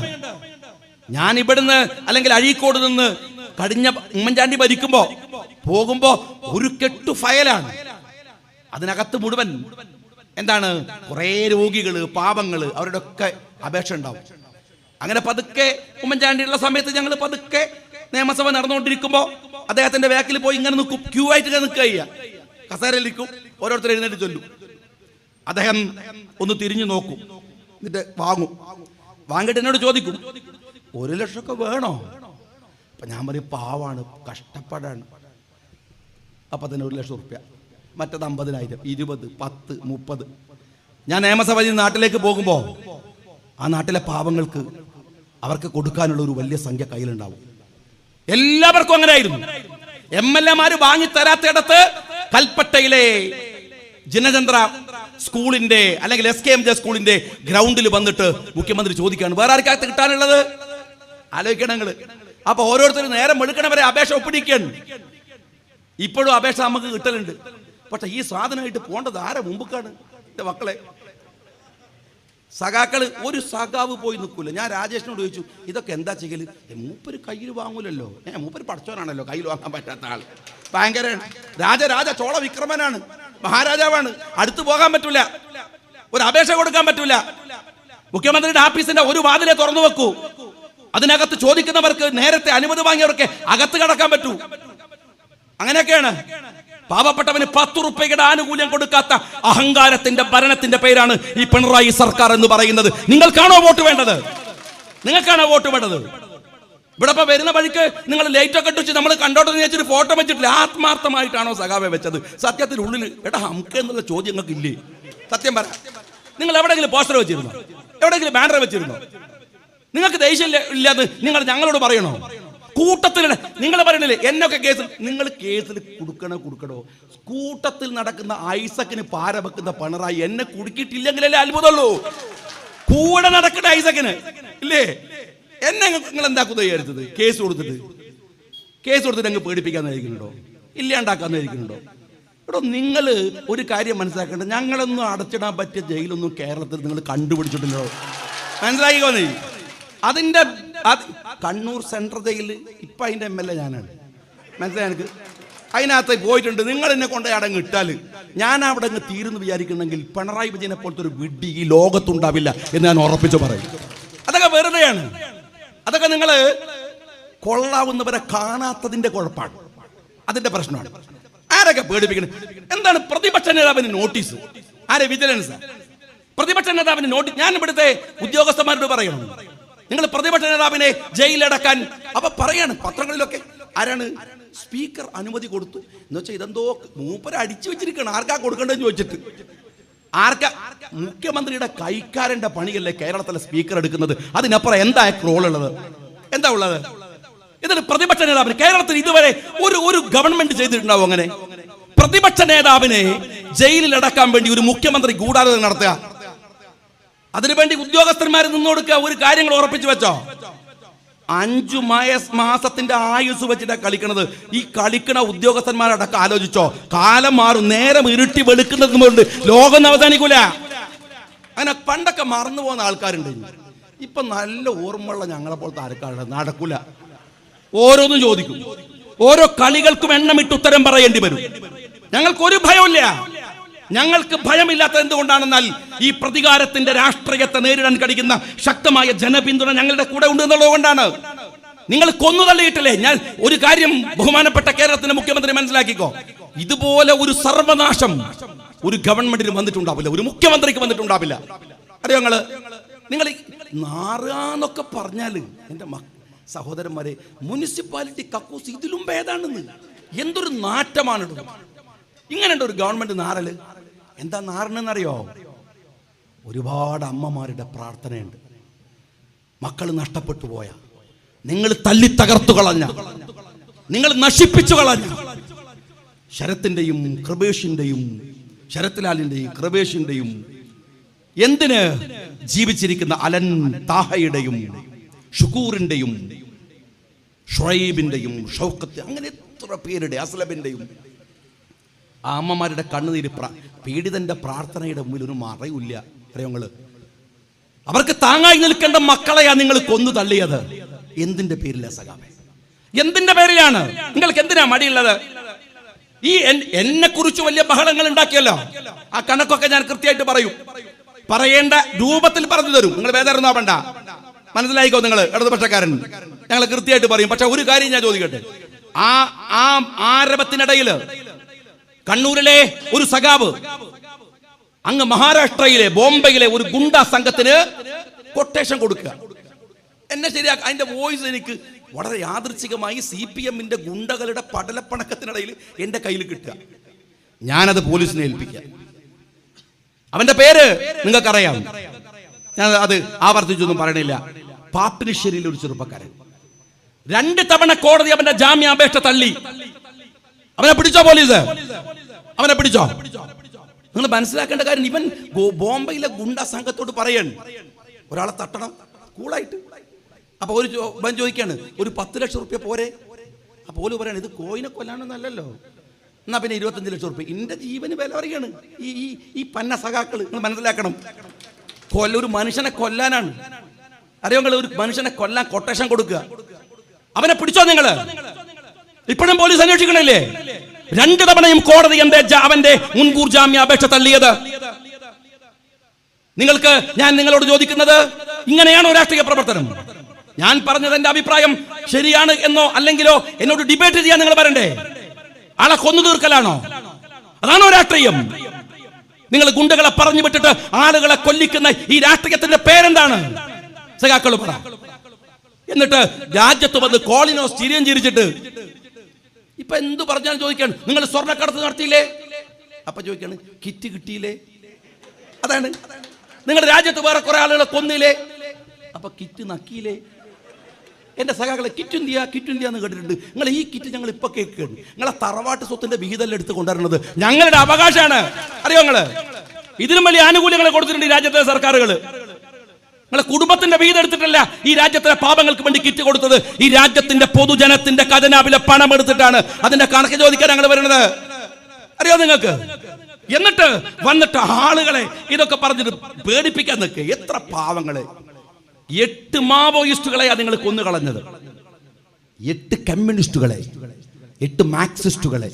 ഞാൻ ഇവിടുന്ന് അല്ലെങ്കിൽ അഴീക്കോട് നിന്ന് കഴിഞ്ഞ ഉമ്മൻചാണ്ടി ഭരിക്കുമ്പോ പോകുമ്പോ ഒരു കെട്ടു ഫയലാണ്. അതിനകത്ത് മുഴുവൻ എന്താണ്, കുറെ രോഗികള്, പാവങ്ങള്, അവരുടെ ഒക്കെ അപേക്ഷ ഉണ്ടാവും. അങ്ങനെ പതുക്കെ ഉമ്മൻചാണ്ടിയുള്ള സമയത്ത് ഞങ്ങൾ പതുക്കെ നിയമസഭ നടന്നുകൊണ്ടിരിക്കുമ്പോ അദ്ദേഹത്തിന്റെ ബാക്കിൽ പോയി ഇങ്ങനെ നിൽക്കും, ക്യൂ ആയിട്ട് നിൽക്കുക, കസേരയിൽ നിൽക്കും, ഓരോരുത്തർ എഴുന്നേറ്റ് ചൊല്ലും. അദ്ദേഹം ഒന്ന് തിരിഞ്ഞു നോക്കും, എന്നിട്ട് വാങ്ങിട്ട് എന്നോട് ചോദിക്കും, 1 ലക്ഷമൊക്കെ വേണോ? അപ്പൊ ഞാൻ പറയും, പാവാണ്, കഷ്ടപ്പാടാണ്. അപ്പൊ തന്നെ 1 ലക്ഷം റുപ്യ, മറ്റത് 50,000, 20, 10, 30. ഞാൻ നിയമസഭയിൽ നാട്ടിലേക്ക് പോകുമ്പോ ആ നാട്ടിലെ പാവങ്ങൾക്ക് അവർക്ക് കൊടുക്കാനുള്ള ഒരു വലിയ സംഖ്യ കയ്യിലുണ്ടാവും. എല്ലാവർക്കും അങ്ങനെ ആയിരുന്നു. MLA വാങ്ങിത്തരാത്തിടത്ത് കൽപ്പറ്റയിലെ ജനചന്ദ്ര സ്കൂളിന്റെ അല്ലെങ്കിൽ SKMJ സ്കൂളിന്റെ ഗ്രൗണ്ടിൽ വന്നിട്ട് മുഖ്യമന്ത്രി ചോദിക്കാണ്, വേറെ ആർക്കകത്ത് കിട്ടാനുള്ളത്? ആലോചിക്കണം നിങ്ങള്. അപ്പൊ ഓരോരുത്തരും നേരം വെളുക്കണവരെ അപേക്ഷ ഒപ്പിടിക്കാണ്. ഇപ്പോഴും അപേക്ഷ നമുക്ക് കിട്ടലുണ്ട്. പക്ഷെ ഈ സാധനമായിട്ട് പോകേണ്ടത് ആരെ മുമ്പക്കാണ്? എന്റെ മക്കളെ, സഖാക്കള് ഒരു സഖാവ് പോയി നിൽക്കൂല. ഞാൻ രാജേഷിനോട് ചോദിച്ചു, ഇതൊക്കെ എന്താ ചെയ്യല്? മൂപ്പര് കയ്യിൽ വാങ്ങൂലല്ലോ. മൂപ്പര് പഠിച്ചവനാണല്ലോ, കയ്യിൽ വാങ്ങാൻ പറ്റാത്ത ആള്. ഭയങ്കര രാജ ചോള വിക്രമനാണ്, മഹാരാജാവാണ്. അടുത്ത് പോകാൻ പറ്റൂല, ഒരു അപേക്ഷ കൊടുക്കാൻ പറ്റൂല. മുഖ്യമന്ത്രിയുടെ ഓഫീസിന്റെ ഒരു വാതിലെ തുറന്നു വെക്കൂ, അതിനകത്ത് ചോദിക്കുന്നവർക്ക് നേരത്തെ അനുമതി വാങ്ങിയവർക്ക് അകത്ത് കടക്കാൻ പറ്റൂ. അങ്ങനെയൊക്കെയാണ്. പാവപ്പെട്ടവന് 10 രൂപയുടെ ആനുകൂല്യം കൊടുക്കാത്ത അഹങ്കാരത്തിന്റെ ഭരണത്തിന്റെ പേരാണ് ഈ പിണറായി സർക്കാർ എന്ന് പറയുന്നത്. നിങ്ങൾക്കാണോ വോട്ട് വേണ്ടത്? നിങ്ങൾക്കാണോ വോട്ട് വേണ്ടത്? ഇവിടെ ഇപ്പൊ വരുന്ന വഴിക്ക് നിങ്ങൾ ലൈറ്റ് ഒക്കെ ഇട്ട് നമ്മൾ കണ്ടോട്ടെന്ന് വെച്ചിട്ട് ഫോട്ടോ വെച്ചിട്ടില്ല. ആത്മാർത്ഥമായിട്ടാണോ സഖാവെ വെച്ചത്? സത്യത്തിൽ ഉള്ളിൽ എടാ നമുക്ക് എന്നുള്ള ചോദ്യം നിങ്ങൾക്ക് ഇല്ലേ? സത്യം പറ. നിങ്ങൾ എവിടെയെങ്കിലും പോസ്റ്റർ വെച്ചിരുന്നോ? എവിടെയെങ്കിലും ബാനർ വെച്ചിരുന്നോ? നിങ്ങൾക്ക് ദേഷ്യം ഇല്ലാന്ന് നിങ്ങൾ ഞങ്ങളോട് പറയണോ? കൂട്ടത്തിൽ നിങ്ങൾ പറയണില്ലേ എന്നൊക്കെ കേസിൽ നിങ്ങൾ കേസിൽ കൊടുക്കണോ കൂട്ടത്തിൽ നടക്കുന്ന ഐസക്കിന് പാര വെക്കുന്ന പിണറായി എന്നെ കുടുക്കിയിട്ടില്ലെങ്കിലല്ലേ അത്ഭുതമുള്ളൂ. കൂടെ നടക്കുന്ന ഐസക്കിന് ഇല്ലേ എന്നെ നിങ്ങൾ എന്താക്കുന്ന വിചാരിച്ചത്? കേസ് കൊടുത്തിട്ട് അങ്ങ് പേടിപ്പിക്കാന്നായിരിക്കുന്നുണ്ടോ? ഇല്ലാണ്ടാക്കാന്നായിരിക്കുന്നുണ്ടോ? എടോ നിങ്ങൾ ഒരു കാര്യം മനസ്സിലാക്കേണ്ടത്, ഞങ്ങളൊന്നും അടച്ചിടാൻ പറ്റിയ ജയിലൊന്നും കേരളത്തിൽ നിങ്ങൾ കണ്ടുപിടിച്ചിട്ടുണ്ടോ? മനസ്സിലാക്കിക്കോ നീ. അതിൻ്റെ കണ്ണൂർ സെൻട്രൽ ജയിലിൽ ഇപ്പം അതിൻ്റെ MLA ഞാനാണ്. മനസ്സിലായി എനിക്ക്? അതിനകത്ത് പോയിട്ടുണ്ട്. നിങ്ങൾ എന്നെ കൊണ്ടുപോയി അടങ്ങ് ഇട്ടാൽ ഞാൻ അവിടെ അങ്ങ് തീരുന്നു വിചാരിക്കണമെങ്കിൽ പിണറായി വിജയനെ പോലത്തെ ഒരു വിഡ്ഢി ഈ ലോകത്തുണ്ടാവില്ല എന്ന് ഞാൻ ഉറപ്പിച്ചു പറയും. അതൊക്കെ വെറുതെയാണ്. അതൊക്കെ നിങ്ങൾ കൊള്ളാവുന്നവരെ കാണാത്തതിൻ്റെ കുഴപ്പമാണ്, അതിൻ്റെ പ്രശ്നമാണ്. ആരൊക്കെ പേടിപ്പിക്കുന്നത്? എന്താണ് പ്രതിപക്ഷ നേതാവിന് നോട്ടീസ്? ആരെ? വിജിലൻസ്. പ്രതിപക്ഷ നേതാവിന് നോട്ടീസ്. ഞാൻ ഇവിടുത്തെ ഉദ്യോഗസ്ഥന്മാരോട് പറയണം, നിങ്ങൾ പ്രതിപക്ഷ നേതാവിനെ ജയിലടക്കാൻ. അപ്പൊ പറയാണ് പത്രങ്ങളിലൊക്കെ, ആരാണ്? സ്പീക്കർ അനുമതി കൊടുത്തു എന്ന് വെച്ചാൽ ഇതെന്തോ മൂപ്പര അടിച്ചു വെച്ചിരിക്കണം. ആർക്കാ കൊടുക്കേണ്ടതെന്ന് ചോദിച്ചിട്ട്. ആർക്കാ? മുഖ്യമന്ത്രിയുടെ കൈക്കാരന്റെ പണിയല്ലേ കേരളത്തിലെ സ്പീക്കർ എടുക്കുന്നത്. അതിനപ്പുറം എന്താ റോൾ ഉള്ളത്? എന്താ ഉള്ളത്? ഇതിന് പ്രതിപക്ഷ നേതാവിന് കേരളത്തിൽ ഇതുവരെ ഒരു ഗവൺമെന്റ് ചെയ്തിട്ടുണ്ടാവും അങ്ങനെ? പ്രതിപക്ഷ നേതാവിനെ ജയിലിൽ അടക്കാൻ വേണ്ടി ഒരു മുഖ്യമന്ത്രി ഗൂഢാലോചന നടത്തുക, അതിനുവേണ്ടി ഉദ്യോഗസ്ഥന്മാർ നിന്നോടുക്കുക, ഒരു കാര്യങ്ങൾ ഉറപ്പിച്ചു വെച്ചോ? 5 മാസത്തിന്റെ ആയുസ് വെച്ചിട്ടാ കളിക്കണത്. ഈ കളിക്കണ ഉദ്യോഗസ്ഥന്മാരടക്കം ആലോചിച്ചോ? കാലം മാറും, നേരം ഇരുട്ടി വെളുക്കുന്നത് കൊണ്ട് ലോകം അവസാനിക്കൂല. അങ്ങനെ പണ്ടൊക്കെ മറന്നു പോകുന്ന ആൾക്കാരുണ്ട്. ഇപ്പൊ നല്ല ഓർമ്മയുള്ള ഞങ്ങളെ പോലത്തെ ആൾക്കാരുടെ നടക്കൂല. ഓരോന്നും ചോദിക്കും, ഓരോ കളികൾക്കും എണ്ണമിട്ട് ഉത്തരം പറയേണ്ടി വരും. ഞങ്ങൾക്കൊരു ഭയമില്ല. ഞങ്ങൾക്ക് ഭയമില്ലാത്ത എന്തുകൊണ്ടാണെന്നാൽ ഈ പ്രതികാരത്തിന്റെ രാഷ്ട്രീയത്തെ നേരിടാൻ കഴിയുന്ന ശക്തമായ ജനപിന്തുണ ഞങ്ങളുടെ കൂടെ ഉണ്ട് എന്നുള്ളത് കൊണ്ടാണ്. നിങ്ങൾ കൊന്നു തള്ളിയിട്ടില്ലേ? ഞാൻ ഒരു കാര്യം ബഹുമാനപ്പെട്ട കേരളത്തിന്റെ മുഖ്യമന്ത്രി മനസ്സിലാക്കിക്കോ, ഇതുപോലെ ഒരു സർവനാശം ഒരു ഗവൺമെന്റിന് വന്നിട്ടുണ്ടാവില്ല, ഒരു മുഖ്യമന്ത്രിക്ക് വന്നിട്ടുണ്ടാവില്ല. അറിയോ നിങ്ങൾ നാറാന്നൊക്കെ പറഞ്ഞാല് എന്റെ സഹോദരന്മാരെ, മുനിസിപ്പാലിറ്റി കക്കൂസ് ഇതിലും ഭേദാണെന്ന്. എന്തൊരു നാറ്റമാണ് ഇങ്ങനെയുണ്ട് ഒരു ഗവൺമെന്റ് നാറല്. എന്താ നാറണെന്നറിയോ? ഒരുപാട് അമ്മമാരുടെ പ്രാർത്ഥനയുണ്ട്. മക്കൾ നഷ്ടപ്പെട്ടു പോയ, നിങ്ങൾ തല്ലി തകർത്തു കളഞ്ഞ, നിങ്ങൾ നശിപ്പിച്ചു കളഞ്ഞ ശരത്തിന്റെയും കൃപേഷിന്റെയും, ശരത്ലാലിന്റെയും കൃപേഷിന്റെയും, എന്തിന് ജീവിച്ചിരിക്കുന്ന അലൻ താഹയുടെയും ഷുക്കൂറിന്റെയും ഷുഐബിന്റെയും ഷൗക്കത്ത്, അങ്ങനെ എത്ര പേരുടെ, അസ്ലബിന്റെയും ആ അമ്മമാരുടെ കണ്ണുനീര് പീഡിതന്റെ പ്രാർത്ഥനയുടെ മുമ്പിൽ ഒരു മറയില്ല. അറിയോങ്ങള്, അവർക്ക് താങ്ങായി നിൽക്കേണ്ട മക്കളെയാ നിങ്ങൾ കൊന്നു തള്ളിയത്. എന്തിന്റെ പേരിലാ സഖാവേ? എന്തിന്റെ പേരിലാണ്? നിങ്ങൾക്ക് എന്തിനാ മടിയുള്ളത്? ഈ എന്നെ കുറിച്ച് വലിയ ബഹളങ്ങൾ ഉണ്ടാക്കിയല്ലോ, ആ കണക്കൊക്കെ ഞാൻ കൃത്യമായിട്ട് പറയും, പറയേണ്ട രൂപത്തിൽ പറഞ്ഞു തരും. നിങ്ങൾ വേദന വേണ്ട, മനസ്സിലായിക്കോ? നിങ്ങൾ ഇടതുപക്ഷക്കാരൻ, ഞങ്ങൾ കൃത്യമായിട്ട് പറയും. പക്ഷെ ഒരു കാര്യം ഞാൻ ചോദിക്കട്ടെ, ആ ആരവത്തിനിടയില് കണ്ണൂരിലെ ഒരു സഖാവ് അങ്ങ് മഹാരാഷ്ട്രയിലെ ബോംബെയിലെ ഒരു ഗുണ്ടാ സംഘത്തിന് കൊട്ടേഷൻ കൊടുക്കുക. എന്നെ ശരിയാക്കുക. അതിന്റെ വോയിസ് എനിക്ക് വളരെ യാദൃച്ഛികമായി CPM-ന്റെ ഗുണ്ടകളുടെ പടലപ്പണക്കത്തിനിടയിൽ എന്റെ കയ്യിൽ കിട്ടുക. ഞാനത് പോലീസിനെ ഏൽപ്പിക്കുക. അവന്റെ പേര് നിങ്ങൾക്കറിയാം, ഞാൻ അത് ആവർത്തിച്ചൊന്നും പറയണില്ല. പാപ്പിനിശ്ശേരിയിലെ ഒരു ചെറുപ്പക്കാരൻ 2 തവണ കോടതി അവന്റെ ജാമ്യാപേക്ഷ തള്ളി. അവനെ പിടിച്ചോ പോലീസ്? അവനെ പിടിച്ചോ? നിങ്ങൾ മനസ്സിലാക്കേണ്ട കാര്യം, ഇവൻ ബോംബെയിലെ ഗുണ്ടാ സംഘത്തോട് പറയാണ് ഒരാളെ തട്ടണം കൂളായിട്ട്. അപ്പൊ ഇവൻ ചോദിക്കാണ്, ഒരു 10 ലക്ഷം റുപ്യ പോരെ? അപ്പൊ പോലും പറയാണ്, ഇത് കോയിനെ കൊല്ലാനൊന്നല്ലല്ലോ, എന്നാ പിന്നെ 25 ലക്ഷം റുപ്യ. എന്റെ ജീവന് വില പറയുകയാണ് ഈ പന്ന സഖാക്കള്. നിങ്ങൾ മനസ്സിലാക്കണം, ഒരു മനുഷ്യനെ കൊല്ലാനാണ്. അറിയോ? ഒരു മനുഷ്യനെ കൊല്ലാൻ കൊട്ടേഷൻ കൊടുക്കുക. അവനെ പിടിച്ചോ നിങ്ങൾ? ഇപ്പോഴും പോലീസ് അന്വേഷിക്കണില്ലേ? 2 തവണയും കോടതി അവന്റെ മുൻകൂർ ജാമ്യാപേക്ഷ തള്ളിയത്. ഞാൻ നിങ്ങളോട് ചോദിക്കുന്നത്, ഇങ്ങനെയാണോ രാഷ്ട്രീയ പ്രവർത്തനം? ഞാൻ പറഞ്ഞത് എന്റെ അഭിപ്രായം ശരിയാണ് എന്നോ അല്ലെങ്കിലോ എന്നോട് ഡിബേറ്റ് ചെയ്യാൻ നിങ്ങൾ വരണ്ടേ? ആളെ കൊന്നു തീർക്കലാണോ? അതാണോ രാഷ്ട്രീയം? നിങ്ങൾ ഗുണ്ടകളെ പറഞ്ഞു വിട്ടിട്ട് ആളുകളെ കൊല്ലിക്കുന്ന ഈ രാഷ്ട്രീയത്തിന്റെ പേരെന്താണ്? സഖാക്കൾ പറ. എന്നിട്ട് രാജ്യത്ത് വന്ന് കോളിനോസ് ചിരിയും ചിരിച്ചിട്ട് ഇപ്പൊ എന്തു പറഞ്ഞാലും ചോദിക്കാണ്, നിങ്ങൾ സ്വർണ്ണക്കടത്ത് നടത്തിയില്ലേ? അപ്പൊ ചോദിക്കാണ്, കിറ്റ് കിട്ടിയില്ലേ? അതാണ്. നിങ്ങൾ രാജ്യത്ത് വേറെ കുറെ ആളുകളെ കൊന്നില്ലേ? അപ്പൊ കിറ്റ് നക്കിയില്ലേ? എൻ്റെ സഖാക്കളെ കിറ്റ് ഇന്ത്യ എന്ന് കേട്ടിട്ടുണ്ട്. നിങ്ങൾ ഈ കിറ്റ് ഞങ്ങൾ ഇപ്പൊ കേൾക്കുകയാണ്. നിങ്ങളെ തറവാട്ട് സ്വത്തിന്റെ വിഹിതം എടുത്ത് കൊണ്ടുവരുന്നത് ഞങ്ങളുടെ അവകാശമാണ്. അറിയോ നിങ്ങള്? ഇതിലും വലിയ ആനുകൂല്യങ്ങൾ കൊടുത്തിട്ടുണ്ട് ഈ രാജ്യത്തെ സർക്കാരുകൾ. നിങ്ങളെ കുടുംബത്തിന്റെ വിഹിതം എടുത്തിട്ടല്ല ഈ രാജ്യത്തിലെ പാപങ്ങൾക്ക് വേണ്ടി കിറ്റ് കൊടുത്തത്. ഈ രാജ്യത്തിന്റെ പൊതുജനത്തിന്റെ ഖജനാവിലെ പണം എടുത്തിട്ടാണ് അതിന്റെ കണക്ക് ചോദിക്കാൻ ഞങ്ങൾ വരുന്നത്. അറിയോ നിങ്ങൾക്ക്? എന്നിട്ട് വന്നിട്ട് ആളുകളെ ഇതൊക്കെ പറഞ്ഞിട്ട് പേടിപ്പിക്കാൻ നിൽക്കുക. എത്ര പാവങ്ങളെ! 8 മാവോയിസ്റ്റുകളെ നിങ്ങൾ കൊന്നുകളഞ്ഞത്, 8 കമ്മ്യൂണിസ്റ്റുകളെ, 8 മാർക്സിസ്റ്റുകളെ,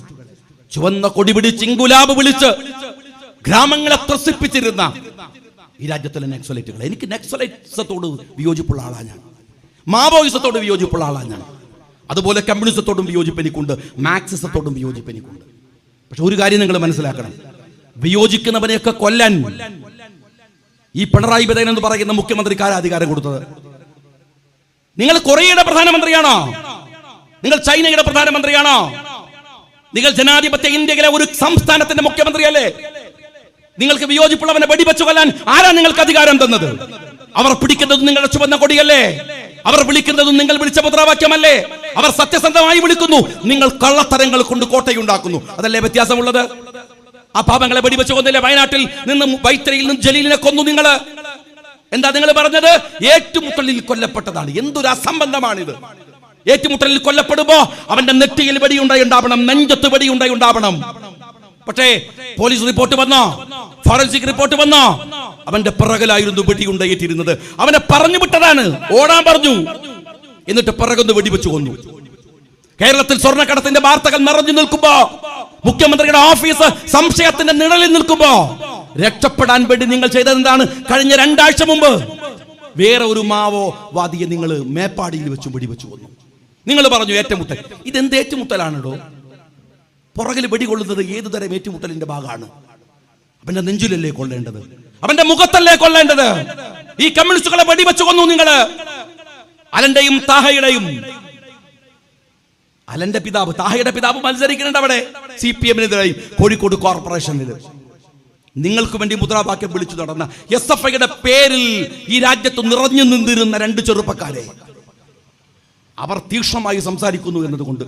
ചുവന്ന കൊടി പിടിച്ച് ഇൻകുലാബ് വിളിച്ച് ഗ്രാമങ്ങളെ ത്രസിപ്പിച്ചിരുന്ന ഈ രാജ്യത്തിലെ നക്സലൈറ്റുകളെ. എനിക്ക് നക്സലൈസത്തോട് വിയോജിപ്പുള്ള ആളാണ് ഞാൻ, മാവോയിസത്തോട് വിയോജിപ്പുള്ള ആളാണ് ഞാൻ. അതുപോലെ കമ്മ്യൂണിസത്തോടും വിയോജിപ്പ് എനിക്കുണ്ട്, മാർക്സിസത്തോടും വിയോജിപ്പ് എനിക്കുണ്ട്. പക്ഷെ ഒരു കാര്യം നിങ്ങൾ മനസ്സിലാക്കണം, വിയോജിക്കുന്നവനെയൊക്കെ കൊല്ലാൻ ഈ പിണറായി വിജയൻ എന്ന് പറയുന്ന മുഖ്യമന്ത്രിക്കാരെ അധികാരം കൊടുത്തത്? നിങ്ങൾ കൊറിയയുടെ പ്രധാനമന്ത്രിയാണോ? നിങ്ങൾ ചൈനയുടെ പ്രധാനമന്ത്രിയാണോ? നിങ്ങൾ ജനാധിപത്യ ഇന്ത്യയിലെ ഒരു സംസ്ഥാനത്തിന്റെ മുഖ്യമന്ത്രിയല്ലേ? നിങ്ങൾക്ക് വിയോജിപ്പുള്ളവനെ വെടിവെച്ചു കൊല്ലാൻ ആരാ നിങ്ങൾക്ക് അധികാരം തന്നത്? അവർ പിടിക്കുന്നതും നിങ്ങളുടെ ചുവന്ന കൊടിയല്ലേ? അവർ വിളിക്കുന്നതും നിങ്ങൾ വിളിച്ച മുദ്രാവാക്യമല്ലേ? അവർ സത്യസന്ധമായി വിളിക്കുന്നു, നിങ്ങൾ കള്ളത്തരങ്ങൾ കൊണ്ട് കോട്ടയുണ്ടാക്കുന്നു. അതല്ലേ വ്യത്യാസമുള്ളത്? ആ പാപങ്ങളെ വെടിവെച്ച് കൊന്നില്ലേ? വയനാട്ടിൽ നിന്നും വൈത്തിരിയിൽ നിന്നും ജലീലിനെ കൊന്നു നിങ്ങൾ. എന്താ നിങ്ങൾ പറഞ്ഞത്? ഏറ്റുമുട്ടലിൽ കൊല്ലപ്പെട്ടതാണ്. എന്തൊരു അസംബന്ധമാണിത്! ഏറ്റുമുട്ടലിൽ കൊല്ലപ്പെടുമ്പോ അവന്റെ നെറ്റിയിൽ വെടിയുണ്ടായിണ്ടാവണം, നെഞ്ചത്ത് വെടിയുണ്ടായിണ്ടാവണം. പക്ഷേ പോലീസ് റിപ്പോർട്ട് വന്നോ, ഫോറൻസിക് റിപ്പോർട്ട് വന്നോ? അവന്റെ പിറകിലായിരുന്നു വെടിയുണ്ടായിട്ടിരുന്നത്. അവനെ പറഞ്ഞു വിട്ടതാണ്, ഓടാൻ പറഞ്ഞു. എന്നിട്ട് പിറകൊന്ന് വെടിവെച്ചു കൊന്നു. കേരളത്തിൽ സ്വർണ്ണക്കടത്തിന്റെ വാർത്തകൾ നിറഞ്ഞു നിൽക്കുമ്പോ, മുഖ്യമന്ത്രിയുടെ ഓഫീസ് സംശയത്തിന്റെ നിഴലിൽ നിൽക്കുമ്പോ രക്ഷപ്പെടാൻ വേണ്ടി നിങ്ങൾ ചെയ്തത് എന്താണ്? കഴിഞ്ഞ 2 ആഴ്ച മുമ്പ് വേറെ ഒരു മാവോവാദിയെ നിങ്ങൾ മേപ്പാടിയിൽ വെച്ചും വെടിവെച്ചു കൊന്നു. നിങ്ങൾ പറഞ്ഞു ഏറ്റുമുട്ടൽ. ഇതെന്ത് ഏറ്റുമുട്ടലാണോ? പുറകിൽ വെടികൊള്ളുന്നത് ഏതുതരം ഏറ്റുമുട്ടലിന്റെ ഭാഗമാണ്? അവന്റെ നെഞ്ചിലല്ലേ കൊള്ളേണ്ടത്? അവന്റെ മുഖത്തല്ലേ കൊള്ളേണ്ടത്? ഈ കമ്മ്യൂണിസ്റ്റുകളെ വെടിവെച്ചു കൊന്നു നിങ്ങൾ. അലന്റെയും താഹയുടെയും, അലന്റെ പിതാവ് താഹയുടെ പിതാവ് മത്സരിക്കുന്നുണ്ട് അവിടെ CPM-നെതിരായി കോഴിക്കോട് കോർപ്പറേഷനിൽ. നിങ്ങൾക്ക് വേണ്ടി മുദ്രാവാക്യം വിളിച്ചു നടന്ന SFIയുടെ പേരിൽ ഈ രാജ്യത്ത് നിറഞ്ഞു നിന്നിരുന്ന 2 ചെറുപ്പക്കാരെ അവർ തീക്ഷ്ണമായി സംസാരിക്കുന്നു എന്നതുകൊണ്ട്,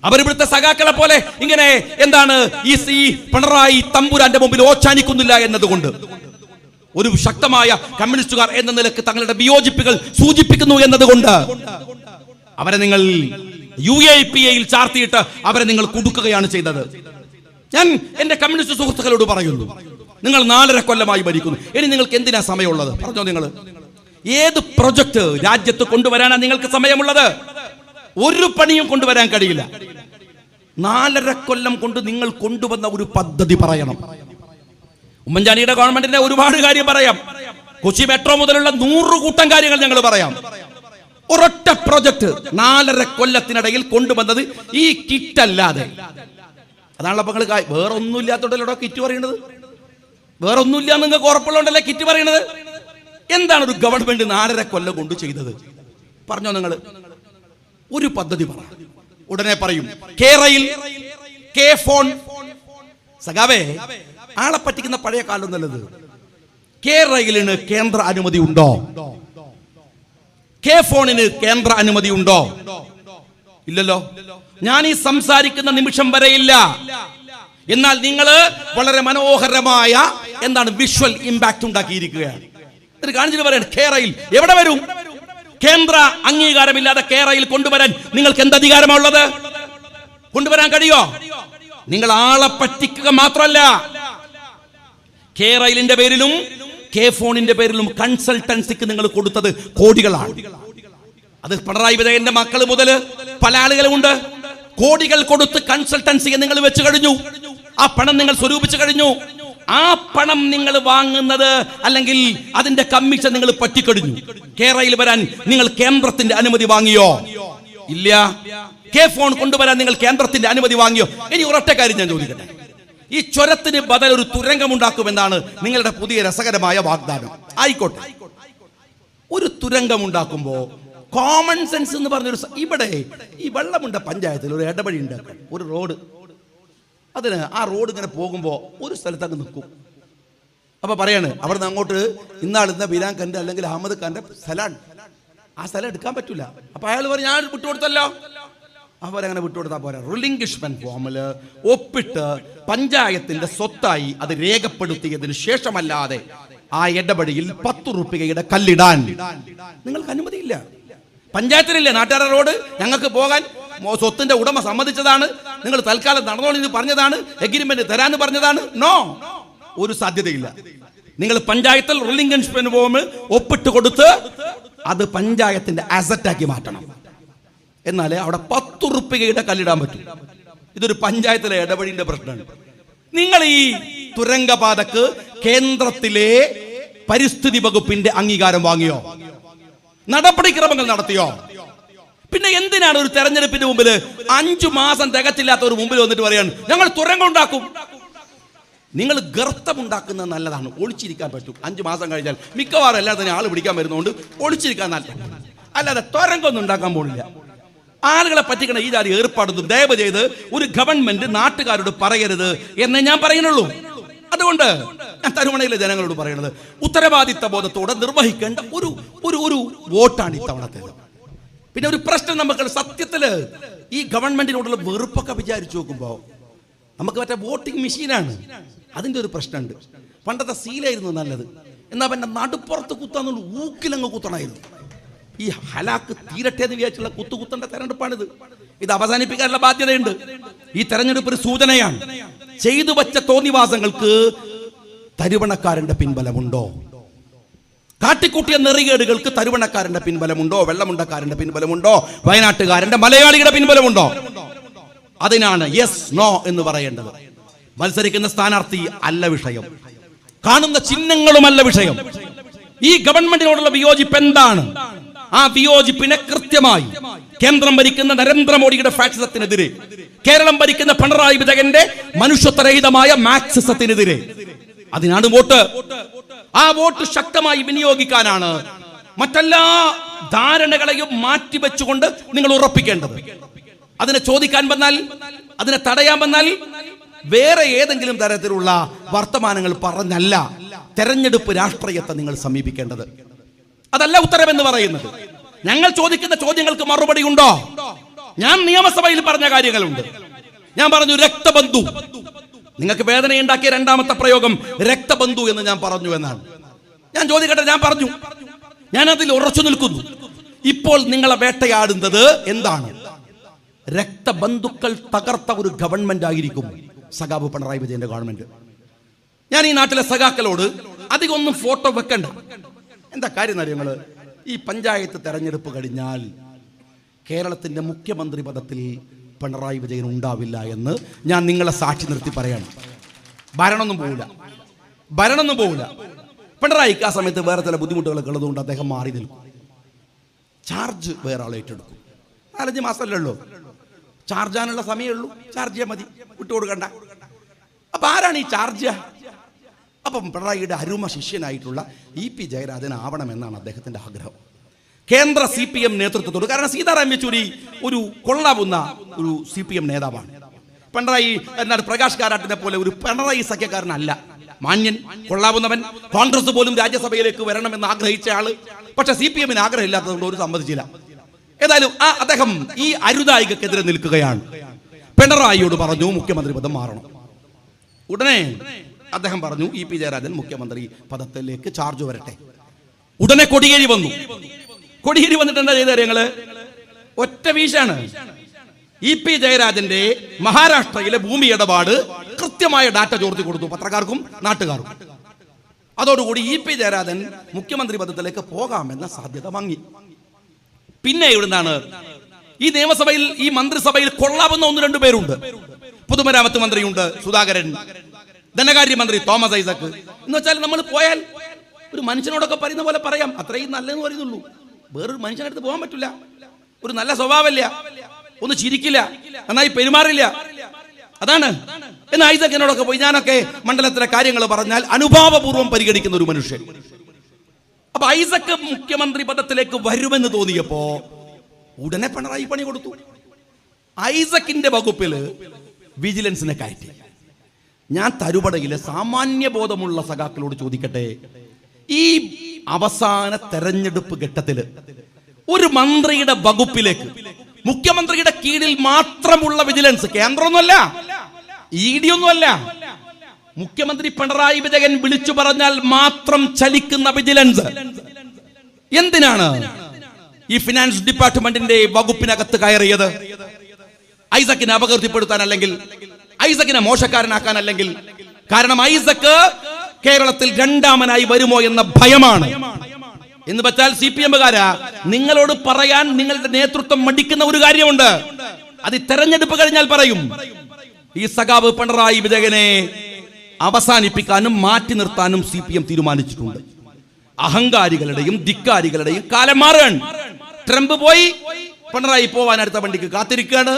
അവരിവിടുത്തെ സഖാക്കളെ പോലെ ഇങ്ങനെ എന്താണ് ഈ പിണറായി തമ്പുരാന്റെ മുമ്പിൽ ഓച്ചാനിക്കുന്നില്ല എന്നതുകൊണ്ട്, ഒരു ശക്തമായ കമ്മ്യൂണിസ്റ്റുകാർ എന്ന നിലക്ക് തങ്ങളുടെ വിയോജിപ്പുകൾ സൂചിപ്പിക്കുന്നു എന്നതുകൊണ്ട് അവരെ നിങ്ങൾ UAPAയിൽ ചാർത്തിയിട്ട് അവരെ നിങ്ങൾ കുടുക്കുകയാണ് ചെയ്തത്. ഞാൻ എന്റെ കമ്മ്യൂണിസ്റ്റ് സുഹൃത്തുക്കളോട് പറയുന്നു, നിങ്ങൾ 4.5 കൊല്ലമായി ഭരിക്കുന്നു. ഇനി നിങ്ങൾക്ക് എന്തിനാ സമയമുള്ളത്? പറഞ്ഞോ. നിങ്ങൾ ഏത് പ്രൊജക്ട് രാജ്യത്ത് കൊണ്ടുവരാനാണ് നിങ്ങൾക്ക് സമയമുള്ളത്? ഒരു പണിയും കൊണ്ടുവരാൻ കഴിയില്ല. 4.5 കൊല്ലം കൊണ്ട് നിങ്ങൾ കൊണ്ടുവന്ന ഒരു പദ്ധതി പറയണം. ഉമ്മൻചാണ്ടിയുടെ ഗവൺമെന്റിന്റെ ഒരുപാട് കാര്യം പറയാം. കൊച്ചി മെട്രോ മുതലുള്ള 100 കൂട്ടം കാര്യങ്ങൾ ഞങ്ങൾ പറയാം. ഒരൊറ്റ പ്രൊജക്ട് 4.5 കൊല്ലത്തിനിടയിൽ കൊണ്ടുവന്നത് ഈ കിറ്റ് അല്ലാതെ. അതാണല്ലോ അപ്പൊ നിങ്ങൾ വേറെ ഒന്നും ഇല്ലാത്തോണ്ടല്ലോ കിറ്റ് പറയുന്നത്. വേറെ ഒന്നുമില്ല നിങ്ങൾക്ക് ഉറപ്പുള്ളതുകൊണ്ടല്ലേ കിറ്റ് പറയുന്നത്. എന്താണ് ഒരു ഗവൺമെന്റ് 4.5 കൊല്ലം കൊണ്ട് ചെയ്തത്? പറഞ്ഞോ. നിങ്ങൾ ഒരു പദ്ധതി പറ. ഉടനെ പറയും കേരയിൽ K-ഫോൺ. സഖാവേ, ആളെ പറ്റിക്കുന്ന പഴയ കാലം നല്ലത്. കേരളിന് കേന്ദ്ര അനുമതി ഉണ്ടോ? K-ഫോണിന് കേന്ദ്ര അനുമതി ഉണ്ടോ? ഇല്ലല്ലോ. ഞാൻ ഈ സംസാരിക്കുന്ന നിമിഷം വരെ ഇല്ല. എന്നാൽ നിങ്ങൾ വളരെ മനോഹരമായ എന്താണ് വിഷ്വൽ ഇമ്പാക്ട് ഉണ്ടാക്കിയിരിക്കുകയാണ്. ഇത് കാണിച്ചിട്ട് പറയണം കേരയിൽ എവിടെ വരും? കേന്ദ്ര അംഗീകാരമില്ലാതെ കേരയിൽ കൊണ്ടുവരാൻ നിങ്ങൾക്ക് എന്ത് അധികാരമുള്ളത്? കൊണ്ടുവരാൻ കഴിയോ? നിങ്ങൾ ആളെ പറ്റിക്കുക മാത്രമല്ല, കേരളിന്റെ പേരിലും K-ഫോണിന്റെ പേരിലും കൺസൾട്ടൻസിക്ക് നിങ്ങൾ കൊടുത്തത് കോടികളാണ്. അത് പിണറായി വിജയന്റെ മക്കൾ മുതൽ പല ആളുകളുമുണ്ട്. കോടികൾ കൊടുത്ത് കൺസൾട്ടൻസിയെ നിങ്ങൾ വെച്ചു കഴിഞ്ഞു. ആ പണം നിങ്ങൾ സ്വരൂപിച്ചു കഴിഞ്ഞു. ആ പണം നിങ്ങൾ വാങ്ങുന്നത് അല്ലെങ്കിൽ അതിന്റെ കമ്മീഷൻ നിങ്ങൾ പറ്റിക്കഴിഞ്ഞു. കേരളയിൽ വരാൻ നിങ്ങൾ കേന്ദ്രത്തിന്റെ അനുമതി വാങ്ങിയോ? ഇല്ല. K-ഫോൺ കൊണ്ടുവരാൻ നിങ്ങൾ കേന്ദ്രത്തിന്റെ അനുമതി വാങ്ങിയോ? ഇനി ഒരൊറ്റ കാര്യം ഞാൻ ചോദിക്കട്ടെ. ഈ ചുരത്തിന് ബദൽ ഒരു തുരങ്കമുണ്ടാക്കുമെന്നാണ് നിങ്ങളുടെ പുതിയ രസകരമായ വാഗ്ദാനം. ആയിക്കോട്ടെ, ഒരു തുരങ്കമുണ്ടാക്കുമ്പോ കോമൺ സെൻസ് എന്ന് പറഞ്ഞൊരു ഇവിടെ ഈ വെള്ളമുണ്ട പഞ്ചായത്തിൽ ഒരു ഇടവഴി ഉണ്ടാക്കും, ഒരു റോഡ്. അതിന് ആ റോഡ് ഇങ്ങനെ പോകുമ്പോൾ ഒരു സ്ഥലത്തങ്ങ് നിൽക്കും. അപ്പൊ പറയാണ് അവിടുന്ന് അങ്ങോട്ട് ഇന്ന ബിലാൻ ഖാന്റെ അല്ലെങ്കിൽ അഹമ്മദ് ഖാന്റെ സ്ഥലമാണ്, ആ സ്ഥലം എടുക്കാൻ പറ്റില്ല. അപ്പൊ അയാൾ പറയും ഞാൻ വിട്ടുകൊടുത്തല്ലോ. അവരങ്ങനെ വിട്ടുകൊടുത്താൽ പോരാ. റിലിംഗ്വിഷ്മെന്റ് ഫോമില് ഒപ്പിട്ട് പഞ്ചായത്തിന്റെ സ്വത്തായി അത് രേഖപ്പെടുത്തിയതിനു ശേഷമല്ലാതെ ആ ഇടപെടിയിൽ 10 റുപ്യയുടെ കല്ലിടാൻ നിങ്ങൾക്ക് അനുമതിയില്ല. പഞ്ചായത്തിനില്ലേ നാട്ടുകാരുടെ റോഡ് ഞങ്ങൾക്ക് പോകാൻ സ്വത്തിന്റെ ഉടമ സമ്മതിച്ചതാണ്, നിങ്ങൾ തൽക്കാലം നടന്നോളി പറഞ്ഞതാണ്, എഗ്രിമെന്റ് തരാന്ന് പറഞ്ഞതാണ്. നോ, ഒരു സാധ്യതയില്ല. നിങ്ങൾ പഞ്ചായത്തിൽ റിലിംഗ്വിഷ്മെന്റ് ഫോം ഒപ്പിട്ട് കൊടുത്ത് അത് പഞ്ചായത്തിന്റെ അസറ്റാക്കി മാറ്റണം. എന്നാലേ അവിടെ 10 റുപ്യയുടെ കല്ലിടാൻ പറ്റും. ഇതൊരു പഞ്ചായത്തിലെ ഇടപെടിന്റെ പ്രശ്നമാണ്. നിങ്ങൾ ഈ തുരങ്കപാതക്ക് കേന്ദ്രത്തിലെ പരിസ്ഥിതി വകുപ്പിന്റെ അംഗീകാരം വാങ്ങിയോ? നടപടിക്രമങ്ങൾ നടത്തിയോ? പിന്നെ എന്തിനാണ് ഒരു തെരഞ്ഞെടുപ്പിന് മുമ്പിൽ 5 മാസം തികച്ചില്ലാത്തവർ മുമ്പിൽ വന്നിട്ട് പറയാണ് ഞങ്ങൾ തുരങ്കം ഉണ്ടാക്കും? നിങ്ങൾ ഗർത്തമുണ്ടാക്കുന്നത് നല്ലതാണ്, ഒളിച്ചിരിക്കാൻ പറ്റും. 5 മാസം കഴിഞ്ഞാൽ മിക്കവാറും എല്ലാത്തിനും ആൾ പിടിക്കാൻ വരുന്നതുകൊണ്ട് ഒളിച്ചിരിക്കാൻ നല്ലതാണ്. അല്ലാതെ തുരങ്കൊന്നും ഉണ്ടാക്കാൻ പോണില്ല. ആളുകളെ പറ്റിക്കണ ഈ ജാതി ഏർപ്പാടൊന്നും ദയവ് ചെയ്ത് ഒരു ഗവൺമെന്റ് നാട്ടുകാരോട് പറയരുത് എന്നേ ഞാൻ പറയുന്നുള്ളൂ. അതുകൊണ്ട് ഞാൻ തരുമണയിലെ ജനങ്ങളോട് പറയുന്നത് ഉത്തരവാദിത്ത ബോധത്തോടെ നിർവഹിക്കേണ്ട ഒരു ഒരു ഒരു വോട്ടാണ് ഇത്തവണത്തേത്. പിന്നെ ഒരു പ്രശ്നം നമുക്ക് സത്യത്തില് ഈ ഗവൺമെന്റിനോടുള്ള വെറുപ്പൊക്കെ വിചാരിച്ചു നോക്കുമ്പോ നമുക്ക് മറ്റേ വോട്ടിംഗ് മെഷീനാണ്, അതിന്റെ ഒരു പ്രശ്നമുണ്ട്. പണ്ടത്തെ സീലായിരുന്നു നല്ലത്, എന്നാ പിന്നെ നടുപ്പുറത്ത് കുത്താന്നുള്ള ഊക്കിലങ്ങ് കുത്തണമായിരുന്നു. ഈ ഹലാക്ക് തീരട്ടെ എന്ന് വിചാരിച്ചുള്ള കുത്തേണ്ട തെരഞ്ഞെടുപ്പാണിത്. ഇത് അവസാനിപ്പിക്കാനുള്ള ബാധ്യതയുണ്ട്. ഈ തെരഞ്ഞെടുപ്പ് ഒരു സൂചനയാണ്. ചെയ്തു വച്ച തോന്നിവാസങ്ങൾക്ക് തരുവണക്കാരന്റെ പിൻബലമുണ്ടോ? കാട്ടിക്കൂട്ടിയ നെറികേടുകൾക്ക് തരുവണക്കാരന്റെ പിൻബലമുണ്ടോ? വെള്ളമുണ്ടക്കാരന്റെ പിൻബലമുണ്ടോ? വയനാട്ടുകാരന്റെ മലയാളികളുടെ പിൻബലമുണ്ടോ? അതിനാണ് യെസ് നോ എന്ന് പറയേണ്ടത്. മത്സരിക്കുന്ന സ്ഥാനാർത്ഥി അല്ല വിഷയം, കാണുന്ന ചിഹ്നങ്ങളുമല്ല വിഷയം. ഈ ഗവൺമെന്റിനോടുള്ള വിയോജിപ്പ് എന്താണ്? ആ വിയോജിപ്പിനെ കൃത്യമായി കേന്ദ്രം ഭരിക്കുന്ന നരേന്ദ്രമോദിയുടെ ഫാക്സിസത്തിനെതിരെ, കേരളം ഭരിക്കുന്ന പിണറായി വിജയന്റെ മനുഷ്യത്വരഹിതമായ മാക്സിസത്തിനെതിരെ, അതിനാണ് വോട്ട്. ആ വോട്ട് ശക്തമായി വിനിയോഗിക്കാനാണ് മറ്റെല്ലാ ധാരണകളെയും മാറ്റിവെച്ചുകൊണ്ട് നിങ്ങൾ ഉറപ്പിക്കേണ്ടത്. അതിനെ ചോദിക്കാൻ വന്നാൽ, അതിനെ തടയാൻ വന്നാൽ വേറെ ഏതെങ്കിലും തരത്തിലുള്ള വർത്തമാനങ്ങൾ പറഞ്ഞല്ല തെരഞ്ഞെടുപ്പ് രാഷ്ട്രീയത്തെ നിങ്ങൾ സമീപിക്കേണ്ടത്. അതല്ല ഉത്തരവെന്ന് പറയുന്നത്. ഞങ്ങൾ ചോദിക്കുന്ന ചോദ്യങ്ങൾക്ക് മറുപടി ഉണ്ടോ? ഞാൻ നിയമസഭയിൽ പറഞ്ഞ കാര്യങ്ങളുണ്ട്. ഞാൻ പറഞ്ഞു രക്തബന്ധു. നിങ്ങൾക്ക് വേദനയുണ്ടാക്കിയ രണ്ടാമത്തെ പ്രയോഗം രക്തബന്ധു എന്ന് ഞാൻ പറഞ്ഞു എന്നാണ്. ഞാൻ ചോദിക്കട്ടെ, ഞാൻ പറഞ്ഞു, ഞാൻ അതിൽ ഉറച്ചു നിൽക്കുന്നു. ഇപ്പോൾ നിങ്ങളെ വേട്ടയാടുന്നത് എന്താണ്? രക്തബന്ധുക്കൾ തകർത്ത ഒരു ഗവൺമെന്റ് ആയിരിക്കും സഖാബ് പിണറായി വിജയന്റെ ഗവൺമെന്റ്. ഞാൻ ഈ നാട്ടിലെ സഖാക്കളോട് അധികം ഒന്നും ഫോട്ടോ വെക്കണ്ട. എന്താ കാര്യം അറിയങ്ങള്? ഈ പഞ്ചായത്ത് തെരഞ്ഞെടുപ്പ് കഴിഞ്ഞാൽ കേരളത്തിന്റെ മുഖ്യമന്ത്രി പദത്തിൽ പിണറായി വിജയൻ ഉണ്ടാവില്ല എന്ന് ഞാൻ നിങ്ങളെ സാക്ഷി നിർത്തി പറയാണ്. ഭരണമൊന്നും പോവില്ല. പിണറായിക്ക് ആ സമയത്ത് വേറെ ചില ബുദ്ധിമുട്ടുകളൊക്കെ ഉള്ളതുകൊണ്ട് അദ്ദേഹം മാറി നിൽക്കും. ചാർജ് വേറെ ആളെ ഏറ്റെടുക്കും. 4-5 മാസമല്ലേ ഉള്ളൂ, ചാർജ് ചെയ്യാനുള്ള സമയമുള്ളൂ. ചാർജ് ചെയ്യാൻ മതി, വിട്ടുകൊടുക്കണ്ട. അപ്പൊ ആരാണ് ഈ ചാർജ്? അപ്പം പിണറായിയുടെ അരുമ ശിഷ്യനായിട്ടുള്ള EP ജയരാജൻ ആവണമെന്നാണ് അദ്ദേഹത്തിന്റെ ആഗ്രഹം. കേന്ദ്ര CPM നേതൃത്വത്തോട്. കാരണം സീതാറാം യെച്ചൂരി ഒരു കൊള്ളാവുന്ന ഒരു CPM നേതാവാണ്. പിണറായി എന്നാൽ പ്രകാശ് കാരാട്ടിനെ പോലെ ഒരു പിണറായി സഖ്യക്കാരനല്ല. മാന്യൻ, കൊള്ളാവുന്നവൻ. കോൺഗ്രസ് പോലും രാജ്യസഭയിലേക്ക് വരണമെന്ന് ആഗ്രഹിച്ച ആള്. പക്ഷെ CPM-ന് ആഗ്രഹമില്ലാത്തതുകൊണ്ട് ഒരു സമ്മതിച്ചില്ല. ഏതായാലും അദ്ദേഹം ഈ അരുതായികക്കെതിരെ നിൽക്കുകയാണ്. പിണറായിയോട് പറഞ്ഞു മുഖ്യമന്ത്രി പദം മാറണം. ഉടനെ അദ്ദേഹം പറഞ്ഞു EP ജയരാജൻ മുഖ്യമന്ത്രി പദത്തിലേക്ക് ചാർജ് വരട്ടെ. ഉടനെ കൊടിയേരി വന്നു. കൊടിയേരി വന്നിട്ട് എന്താ ചെയ്ത കാര്യങ്ങള്? ഒറ്റ വീശാണ്. EP ജയരാജന്റെ മഹാരാഷ്ട്രയിലെ ഭൂമി ഇടപാട് കൃത്യമായ ഡാറ്റ ചോർത്തി കൊടുത്തു പത്രക്കാർക്കും നാട്ടുകാർക്കും. അതോടുകൂടി EP ജയരാജൻ മുഖ്യമന്ത്രി പദത്തിലേക്ക് പോകാമെന്ന സാധ്യത മങ്ങി. പിന്നെ ഇവിടുന്നാണ് ഈ നിയമസഭയിൽ, ഈ മന്ത്രിസഭയിൽ കൊള്ളാവുന്ന 1-2 പേരുണ്ട്. പൊതുമരാമത്ത് മന്ത്രിയുണ്ട് സുധാകരൻ, ധനകാര്യമന്ത്രി തോമസ് ഐസക്. എന്ന് വെച്ചാൽ നമ്മൾ പോയാൽ ഒരു മനുഷ്യനോടൊക്കെ പറയുന്ന പോലെ പറയാം, അത്രയും നല്ലതെന്ന് പറയുന്നുള്ളൂ. വേറൊരു മനുഷ്യനടുത്ത് പോകാൻ പറ്റില്ല. ഒരു നല്ല സ്വഭാവമില്ല, ഒന്ന് ചിരിക്കില്ല, നന്നായി പെരുമാറില്ല. അതാണ്. എന്ന് ഐസക്കിനോടൊക്കെ പോയി ഞാനൊക്കെ മണ്ഡലത്തിലെ കാര്യങ്ങൾ പറഞ്ഞാൽ അനുഭാവപൂർവ്വം പരിഗണിക്കുന്ന ഒരു മനുഷ്യൻ. അപ്പൊ ഐസക് മുഖ്യമന്ത്രി പദത്തിലേക്ക് വരുമെന്ന് തോന്നിയപ്പോ ഉടനെ പിണറായി പണി കൊടുത്തു. ഐസക്കിന്റെ വകുപ്പില് വിജിലൻസിനെ കയറ്റി. ഞാൻ തരുപടയിലെ സാമാന്യ ബോധമുള്ള സഖാക്കളോട് ചോദിക്കട്ടെ, ഈ അവസാന തെരഞ്ഞെടുപ്പ് ഘട്ടത്തില് ഒരു മന്ത്രിയുടെ വകുപ്പിലേക്ക് മുഖ്യമന്ത്രിയുടെ കീഴിൽ മാത്രമുള്ള വിജിലൻസ്, കേന്ദ്രമൊന്നുമല്ല, ED ഒന്നുമല്ല, മുഖ്യമന്ത്രി പിണറായി വിജയൻ വിളിച്ചു പറഞ്ഞാൽ മാത്രം ചലിക്കുന്ന വിജിലൻസ്. എന്തിനാണ് ഈ ഫിനാൻസ് ഡിപ്പാർട്ട്മെന്റിന്റെ വകുപ്പിനകത്ത് കയറിയത്? ഐസക്കിനെ അപകീർത്തിപ്പെടുത്താൻ, അല്ലെങ്കിൽ ഐസക്കിനെ മോശക്കാരനാക്കാൻ, അല്ലെങ്കിൽ കാരണം ഐസക്ക് കേരളത്തിൽ രണ്ടാമനായി വരുമോ എന്ന ഭയമാണ്. എന്ന് വെച്ചാൽ CPM-കാരാ, നിങ്ങളോട് പറയാൻ നിങ്ങളുടെ നേതൃത്വം മടിക്കുന്ന ഒരു കാര്യമുണ്ട്. അത് തെരഞ്ഞെടുപ്പ് കഴിഞ്ഞാൽ പറയും. ഈ സഖാവ് പിണറായി വിജയനെ അവസാനിപ്പിക്കാനും മാറ്റി നിർത്താനും CPM തീരുമാനിച്ചിട്ടുണ്ട്. അഹങ്കാരികളുടെയും ധിക്കാരികളുടെയും കാലം മാറാൻ. ട്രംപ് പോയി, പിണറായി പോവാൻ അടുത്ത വണ്ടിക്ക് കാത്തിരിക്കുകയാണ്.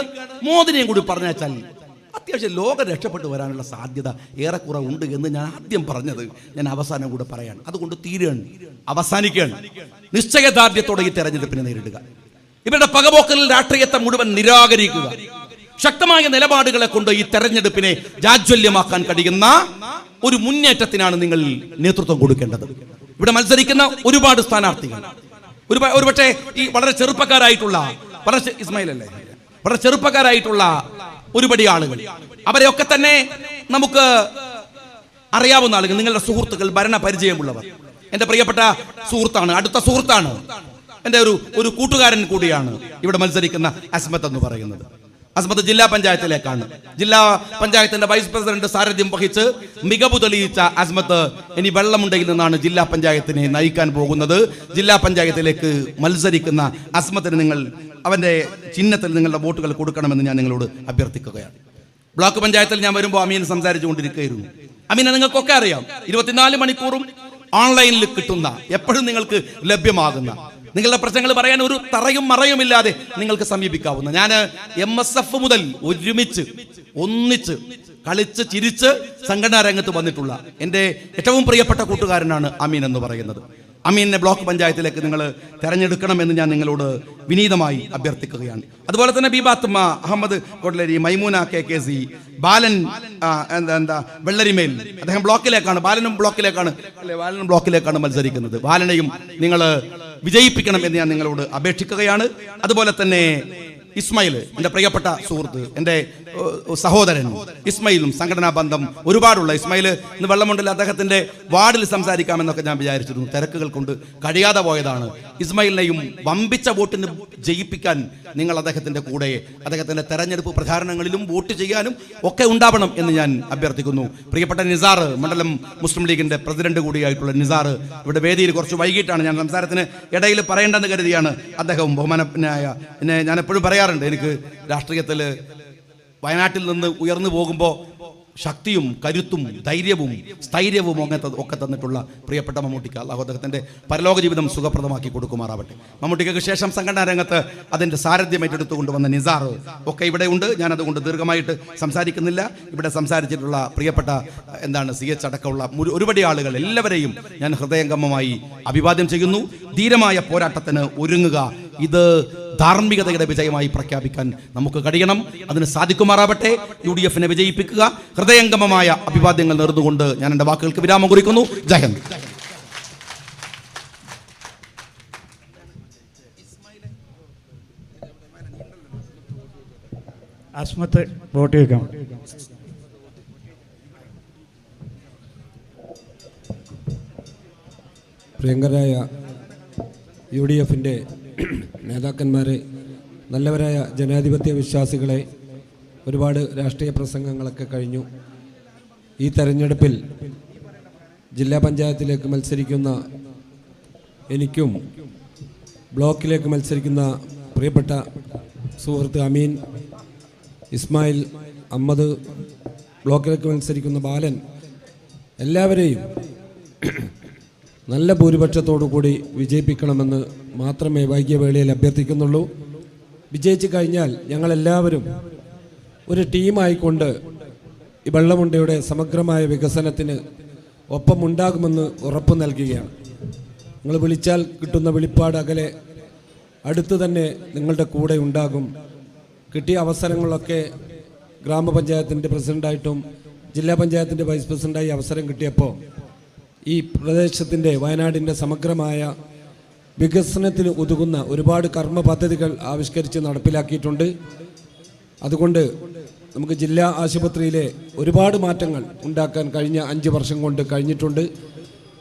മോദിനെയും കൂടി പറഞ്ഞാൽ അത്യാവശ്യം ലോകം രക്ഷപ്പെട്ടു വരാനുള്ള സാധ്യത ഏറെക്കുറെ ഉണ്ട് എന്ന് ഞാൻ ആദ്യം പറഞ്ഞത് ഞാൻ അവസാനം കൂടെ പറയാണ്. അതുകൊണ്ട് തീരുകയാണ്, അവസാനിക്കുകയാണ്. നിശ്ചയദാർഢ്യത്തോടെ ഈ തെരഞ്ഞെടുപ്പിനെ നേരിടുക. ഇവരുടെ പകപോക്കലിൽ രാഷ്ട്രീയത്തെ മുഴുവൻ നിരാകരിക്കുക. ശക്തമായ നിലപാടുകളെ കൊണ്ട് ഈ തെരഞ്ഞെടുപ്പിനെ ജാജ്വല്യമാക്കാൻ കഴിയുന്ന ഒരു മുന്നേറ്റത്തിനാണ് നിങ്ങൾ നേതൃത്വം കൊടുക്കേണ്ടത്. ഇവിടെ മത്സരിക്കുന്ന ഒരുപാട് സ്ഥാനാർത്ഥികൾ, ഒരുപക്ഷെ ഈ വളരെ ചെറുപ്പക്കാരായിട്ടുള്ള, വളരെ ചെറുപ്പക്കാരായിട്ടുള്ള ഒരുപടി ആളുകൾ, അവരെയൊക്കെ തന്നെ നമുക്ക് അറിയാവുന്ന ആളുകൾ, നിങ്ങളുടെ സുഹൃത്തുക്കൾ, ഭരണ പരിചയമുള്ളവർ. എൻ്റെ പ്രിയപ്പെട്ട സുഹൃത്താണ്, അടുത്ത സുഹൃത്താണ്, എൻ്റെ ഒരു കൂട്ടുകാരൻ കൂടിയാണ് ഇവിടെ മത്സരിക്കുന്ന അസ്മത്ത് എന്ന് പറയുന്നത്. അസ്മത്ത് ജില്ലാ പഞ്ചായത്തിലേക്കാണ്. ജില്ലാ പഞ്ചായത്തിന്റെ വൈസ് പ്രസിഡന്റ് സാരഥ്യം വഹിച്ച് മികവ് തെളിയിച്ച അസ്മത്ത് ഇനി വെള്ളമുണ്ടയിൽ നിന്നാണ് ജില്ലാ പഞ്ചായത്തിനെ നയിക്കാൻ പോകുന്നത്. ജില്ലാ പഞ്ചായത്തിലേക്ക് മത്സരിക്കുന്ന അസ്മത്തിന് നിങ്ങൾ അവന്റെ ചിഹ്നത്തിൽ നിങ്ങളുടെ വോട്ടുകൾ കൊടുക്കണമെന്ന് ഞാൻ നിങ്ങളോട് അഭ്യർത്ഥിക്കുകയാണ്. ബ്ലോക്ക് പഞ്ചായത്തിൽ ഞാൻ വരുമ്പോൾ അമീൻ സംസാരിച്ചു കൊണ്ടിരിക്കുകയായിരുന്നു. അമീനെ നിങ്ങൾക്കൊക്കെ അറിയാം, 24 മണിക്കൂറും ഓൺലൈനിൽ കിട്ടുന്ന, എപ്പോഴും നിങ്ങൾക്ക് ലഭ്യമാകുന്ന, നിങ്ങളുടെ പ്രശ്നങ്ങൾ പറയാൻ ഒരു തറയും മറയുമില്ലാതെ നിങ്ങൾക്ക് സമീപിക്കാവുന്ന, ഞാൻ MSF മുതൽ ഒന്നിച്ച് കളിച്ച് ചിരിച്ച് സംഘടനാ രംഗത്ത് വന്നിട്ടുള്ള എൻ്റെ ഏറ്റവും പ്രിയപ്പെട്ട കൂട്ടുകാരനാണ് അമീൻ എന്ന് പറയുന്നത്. അമീനെ ബ്ലോക്ക് പഞ്ചായത്തിലേക്ക് നിങ്ങൾ തെരഞ്ഞെടുക്കണമെന്ന് ഞാൻ നിങ്ങളോട് വിനീതമായി അഭ്യർത്ഥിക്കുകയാണ്. അതുപോലെ തന്നെ ബീബാത്തുമ്മ, അഹമ്മദ് കൊട്ലരി, മൈമൂന KKC, ബാലൻ വെള്ളരിമേൽ, അദ്ദേഹം ബ്ലോക്കിലേക്കാണ്, ബാലനും ബ്ലോക്കിലേക്കാണ് മത്സരിക്കുന്നത്. ബാലനെയും നിങ്ങൾ വിജയിപ്പിക്കണം എന്ന് ഞാൻ നിങ്ങളോട് അപേക്ഷിക്കുകയാണ്. അതുപോലെ തന്നെ ഇസ്മായിൽ, എൻ്റെ പ്രിയപ്പെട്ട സുഹൃത്ത്, എൻ്റെ സഹോദരൻ ഇസ്മായിലും സംഘടനാ ബന്ധം ഒരുപാടുള്ള ഇസ്മായിൽ ഇന്ന് വെള്ളമുണ്ടിൽ അദ്ദേഹത്തിൻ്റെ വാർഡിൽ സംസാരിക്കാമെന്നൊക്കെ ഞാൻ വിചാരിച്ചിരുന്നു. തിരക്കുകൾ കൊണ്ട് കഴിയാതെ പോയതാണ്. ഇസ്മായിലിനെയും വമ്പിച്ച വോട്ടിന് ജയിപ്പിക്കാൻ നിങ്ങൾ അദ്ദേഹത്തിൻ്റെ കൂടെ, അദ്ദേഹത്തിൻ്റെ തെരഞ്ഞെടുപ്പ് പ്രചാരണങ്ങളിലും വോട്ട് ചെയ്യാനും ഒക്കെ ഉണ്ടാവണം എന്ന് ഞാൻ അഭ്യർത്ഥിക്കുന്നു. പ്രിയപ്പെട്ട നിസാർ, മണ്ഡലം മുസ്ലിം ലീഗിൻ്റെ പ്രസിഡന്റ് കൂടിയായിട്ടുള്ള നിസാർ ഇവിടെ വേദിയിൽ കുറച്ച് വൈകിട്ടാണ്, ഞാൻ സംസാരത്തിന് ഇടയിൽ പറയേണ്ടെന്ന് കരുതിയാണ് അദ്ദേഹവും ബഹുമാനനായ, പിന്നെ ഞാൻ എപ്പോഴും പറയാറുണ്ട്, എനിക്ക് രാഷ്ട്രീയത്തിൽ വയനാട്ടിൽ നിന്ന് ഉയർന്നു പോകുമ്പോൾ ശക്തിയും കരുത്തും ധൈര്യവും സ്ഥൈര്യവും ഒക്കെ തന്നിട്ടുള്ള പ്രിയപ്പെട്ട മമ്മൂട്ടിക്ക് അല്ലാഹു അദ്ദേഹത്തിൻ്റെ പരലോക ജീവിതം സുഖപ്രദമാക്കി കൊടുക്കുമാറാവട്ടെ. മമ്മൂട്ടിക്ക് ശേഷം സംഘടനാ രംഗത്ത് അതിൻ്റെ സാരഥ്യം ഏറ്റെടുത്തു കൊണ്ടുവന്ന നിസാർ ഒക്കെ ഇവിടെ ഉണ്ട്. ഞാനതുകൊണ്ട് ദീർഘമായിട്ട് സംസാരിക്കുന്നില്ല. ഇവിടെ സംസാരിച്ചിട്ടുള്ള പ്രിയപ്പെട്ട CH അടക്കമുള്ള ഒരുപടി ആളുകൾ എല്ലാവരെയും ഞാൻ ഹൃദയംഗമമായി അഭിവാദ്യം ചെയ്യുന്നു. ധീരമായ പോരാട്ടത്തിന് ഒരുങ്ങുക. ഇത് ധാർമ്മികതയുടെ വിജയമായി പ്രഖ്യാപിക്കാൻ നമുക്ക് കഴിയണം. അതിന് സാധിക്കുമാറാവട്ടെ. UDF-നെ വിജയിപ്പിക്കുക. ഹൃദയംഗമമായ അഭിവാദ്യങ്ങൾ നേർന്നുകൊണ്ട് ഞാൻ എൻ്റെ വാക്കുകൾക്ക് വിരാമം കുറിക്കുന്നു. ജയ് ഹിന്ദ്. അസ്മത്ത് വോട്ട് ചെയ്യിക്കാം. പ്രിയങ്കരായ UDF-ൻ്റെ നേതാക്കന്മാരെ, നല്ലവരായ ജനാധിപത്യ വിശ്വാസികളെ, ഒരുപാട് രാഷ്ട്രീയ പ്രസംഗങ്ങളൊക്കെ കഴിഞ്ഞു. ഈ തെരഞ്ഞെടുപ്പിൽ ജില്ലാ പഞ്ചായത്തിലേക്ക് മത്സരിക്കുന്ന എനിക്കും ബ്ലോക്കിലേക്ക് മത്സരിക്കുന്ന പ്രിയപ്പെട്ട സുഹൃത്ത് അമീൻ, ഇസ്മായിൽ, അഹമ്മദ്, ബ്ലോക്കിലേക്ക് മത്സരിക്കുന്ന ബാലൻ, എല്ലാവരെയും നല്ല ഭൂരിപക്ഷത്തോടു കൂടി വിജയിപ്പിക്കണമെന്ന് മാത്രമേ വൈകിയ വേളയിൽ അഭ്യർത്ഥിക്കുന്നുള്ളൂ. വിജയിച്ചു കഴിഞ്ഞാൽ ഞങ്ങളെല്ലാവരും ഒരു ടീമായിക്കൊണ്ട് ഈ വെള്ളമുണ്ടയുടെ സമഗ്രമായ വികസനത്തിന് ഒപ്പമുണ്ടാകുമെന്ന് ഉറപ്പ് നൽകുകയാണ്. നിങ്ങൾ വിളിച്ചാൽ കിട്ടുന്ന വിളിപ്പാട് അകലെ അടുത്ത് തന്നെ നിങ്ങളുടെ കൂടെ ഉണ്ടാകും. കിട്ടിയ അവസരങ്ങളൊക്കെ ഗ്രാമപഞ്ചായത്തിൻ്റെ പ്രസിഡൻ്റായിട്ടും ജില്ലാ പഞ്ചായത്തിൻ്റെ വൈസ് പ്രസിഡൻ്റായി അവസരം കിട്ടിയപ്പോൾ ഈ പ്രദേശത്തിൻ്റെ, വയനാടിൻ്റെ സമഗ്രമായ വികസനത്തിന് ഉതകുന്ന ഒരുപാട് കർമ്മ പദ്ധതികൾ ആവിഷ്കരിച്ച് നടപ്പിലാക്കിയിട്ടുണ്ട്. അതുകൊണ്ട് നമുക്ക് ജില്ലാ ആശുപത്രിയിലെ ഒരുപാട് മാറ്റങ്ങൾ ഉണ്ടാക്കാൻ കഴിഞ്ഞ 5 വർഷം കൊണ്ട് കഴിഞ്ഞിട്ടുണ്ട്.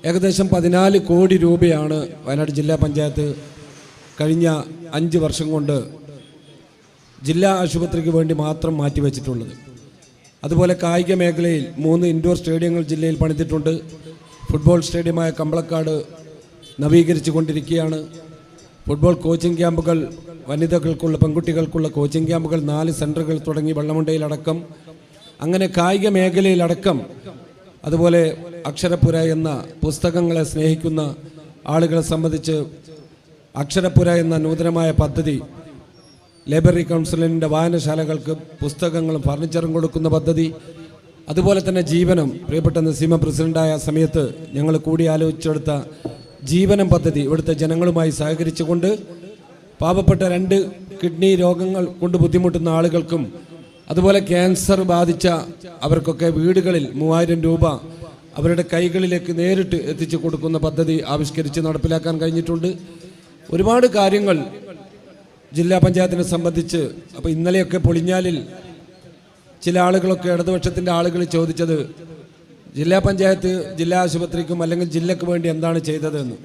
ഏകദേശം 14 കോടി രൂപയാണ് വയനാട് ജില്ലാ പഞ്ചായത്ത് കഴിഞ്ഞ 5 വർഷം കൊണ്ട് ജില്ലാ ആശുപത്രിക്ക് വേണ്ടി മാത്രം മാറ്റിവെച്ചിട്ടുള്ളത്. അതുപോലെ കായിക മേഖലയിൽ 3 ഇൻഡോർ സ്റ്റേഡിയങ്ങൾ ജില്ലയിൽ പണിതിട്ടുണ്ട്. ഫുട്ബോൾ സ്റ്റേഡിയമായ കമ്പളക്കാട് നവീകരിച്ചു കൊണ്ടിരിക്കുകയാണ്. ഫുട്ബോൾ കോച്ചിങ് ക്യാമ്പുകൾ, വനിതകൾക്കുള്ള പെൺകുട്ടികൾക്കുള്ള കോച്ചിങ് ക്യാമ്പുകൾ 4 സെൻറ്ററുകൾ തുടങ്ങി വെള്ളമുണ്ടയിലടക്കം, അങ്ങനെ കായിക മേഖലയിലടക്കം. അതുപോലെ അക്ഷരപ്പുര എന്ന പുസ്തകങ്ങളെ സ്നേഹിക്കുന്ന ആളുകളെ സംബന്ധിച്ച് അക്ഷരപ്പുര എന്ന നൂതനമായ പദ്ധതി, ലൈബ്രറി കൗൺസിലിൻ്റെ വായനശാലകൾക്ക് പുസ്തകങ്ങളും ഫർണിച്ചറും കൊടുക്കുന്ന പദ്ധതി, അതുപോലെ തന്നെ ജീവനം, പ്രിയപ്പെട്ട നസീമ പ്രസിഡൻ്റായ സമയത്ത് ഞങ്ങൾ കൂടി ആലോചിച്ചെടുത്ത ജീവനം പദ്ധതി ഇവിടുത്തെ ജനങ്ങളുമായി സഹകരിച്ചുകൊണ്ട് പാവപ്പെട്ട 2 കിഡ്നി രോഗങ്ങൾ കൊണ്ട് ബുദ്ധിമുട്ടുന്ന ആളുകൾക്കും അതുപോലെ ക്യാൻസർ ബാധിച്ച അവർക്കൊക്കെ വീടുകളിൽ 3000 രൂപ അവരുടെ കൈകളിലേക്ക് നേരിട്ട് എത്തിച്ചു കൊടുക്കുന്ന പദ്ധതി ആവിഷ്കരിച്ച് നടപ്പിലാക്കാൻ കഴിഞ്ഞിട്ടുണ്ട്. ഒരുപാട് കാര്യങ്ങൾ ജില്ലാ പഞ്ചായത്തിനെ സംബന്ധിച്ച്. അപ്പോൾ ഇന്നലെയൊക്കെ പൊളിഞ്ഞാലിൽ ചില ആളുകളൊക്കെ ഇടതുപക്ഷത്തിൻ്റെ ആളുകൾ ചോദിച്ചത് ജില്ലാ പഞ്ചായത്ത് ജില്ലാ ആശുപത്രിക്കും അല്ലെങ്കിൽ ജില്ലക്ക് വേണ്ടി എന്താണ് ചെയ്തതെന്ന്.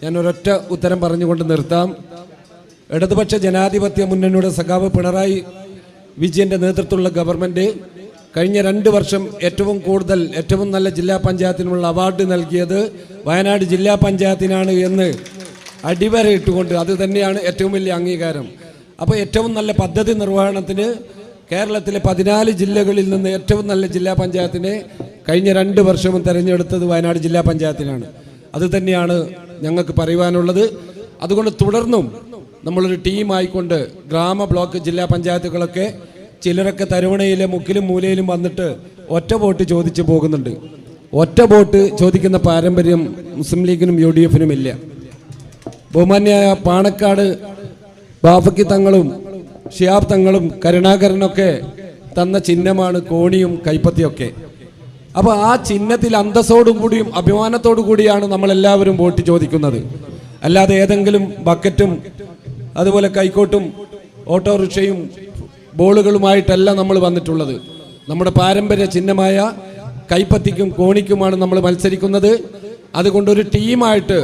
ഞാൻ ഒരൊറ്റ ഉത്തരം പറഞ്ഞുകൊണ്ട് നിർത്താം. ഇടതുപക്ഷ ജനാധിപത്യ മുന്നണിയുടെ സഖാവ് പിണറായി വിജയൻ്റെ നേതൃത്വത്തിലുള്ള ഗവൺമെൻറ് കഴിഞ്ഞ 2 വർഷം ഏറ്റവും നല്ല ജില്ലാ പഞ്ചായത്തിനുള്ള അവാർഡ് നൽകിയത് വയനാട് ജില്ലാ പഞ്ചായത്തിനാണ് എന്ന് അടിവരയിട്ടുകൊണ്ട് അത് തന്നെയാണ് ഏറ്റവും വലിയ അംഗീകാരം. അപ്പോൾ ഏറ്റവും നല്ല പദ്ധതി നിർവഹണത്തിന് കേരളത്തിലെ 14 ജില്ലകളിൽ നിന്ന് ഏറ്റവും നല്ല ജില്ലാ പഞ്ചായത്തിനെ കഴിഞ്ഞ 2 വർഷവും തിരഞ്ഞെടുത്തത് വയനാട് ജില്ലാ പഞ്ചായത്തിനാണ്. അത് തന്നെയാണ് ഞങ്ങൾക്ക് പറയുവാനുള്ളത്. അതുകൊണ്ട് തുടർന്നും നമ്മളൊരു ടീമായിക്കൊണ്ട് ഗ്രാമ ബ്ലോക്ക് ജില്ലാ പഞ്ചായത്തുകളൊക്കെ ചിലരൊക്കെ തരുവണയിലെ മുക്കിലും മൂലയിലും വന്നിട്ട് ഒറ്റ വോട്ട് ചോദിച്ചു പോകുന്നുണ്ട്. ഒറ്റ വോട്ട് ചോദിക്കുന്ന പാരമ്പര്യം മുസ്ലിം ലീഗിനും UDF-നും ഇല്ല. ബഹുമാന്യായ പാണക്കാട് ബാഫക്കി തങ്ങളും ഷിയാബ് തങ്ങളും കരുണാകരനൊക്കെ തന്ന ചിഹ്നമാണ് കോണിയും കൈപ്പത്തിയൊക്കെ. അപ്പോൾ ആ ചിഹ്നത്തിൽ അന്തസ്സോടും കൂടിയും അഭിമാനത്തോടു കൂടിയാണ് നമ്മളെല്ലാവരും വോട്ട് ചോദിക്കുന്നത്. അല്ലാതെ ഏതെങ്കിലും ബക്കറ്റും അതുപോലെ കൈക്കോട്ടും ഓട്ടോറിക്ഷയും ബോളുകളുമായിട്ടല്ല നമ്മൾ വന്നിട്ടുള്ളത്. നമ്മുടെ പാരമ്പര്യ ചിഹ്നമായ കൈപ്പത്തിക്കും കോണിക്കുമാണ് നമ്മൾ മത്സരിക്കുന്നത്. അതുകൊണ്ടൊരു ടീമായിട്ട്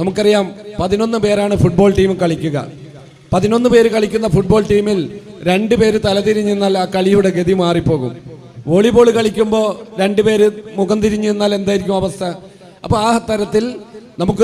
നമുക്കറിയാം 11 പേരാണ് ഫുട്ബോൾ ടീം കളിക്കുക. 11 പേര് കളിക്കുന്ന ഫുട്ബോൾ ടീമിൽ 2 പേര് തലതിരിഞ്ഞ് നിന്നാൽ ആ കളിയുടെ ഗതി മാറിപ്പോകും. വോളിബോൾ കളിക്കുമ്പോൾ 2 പേര് മുഖം തിരിഞ്ഞ് നിന്നാൽ എന്തായിരിക്കും അവസ്ഥ? അപ്പോൾ ആ തരത്തിൽ നമുക്ക്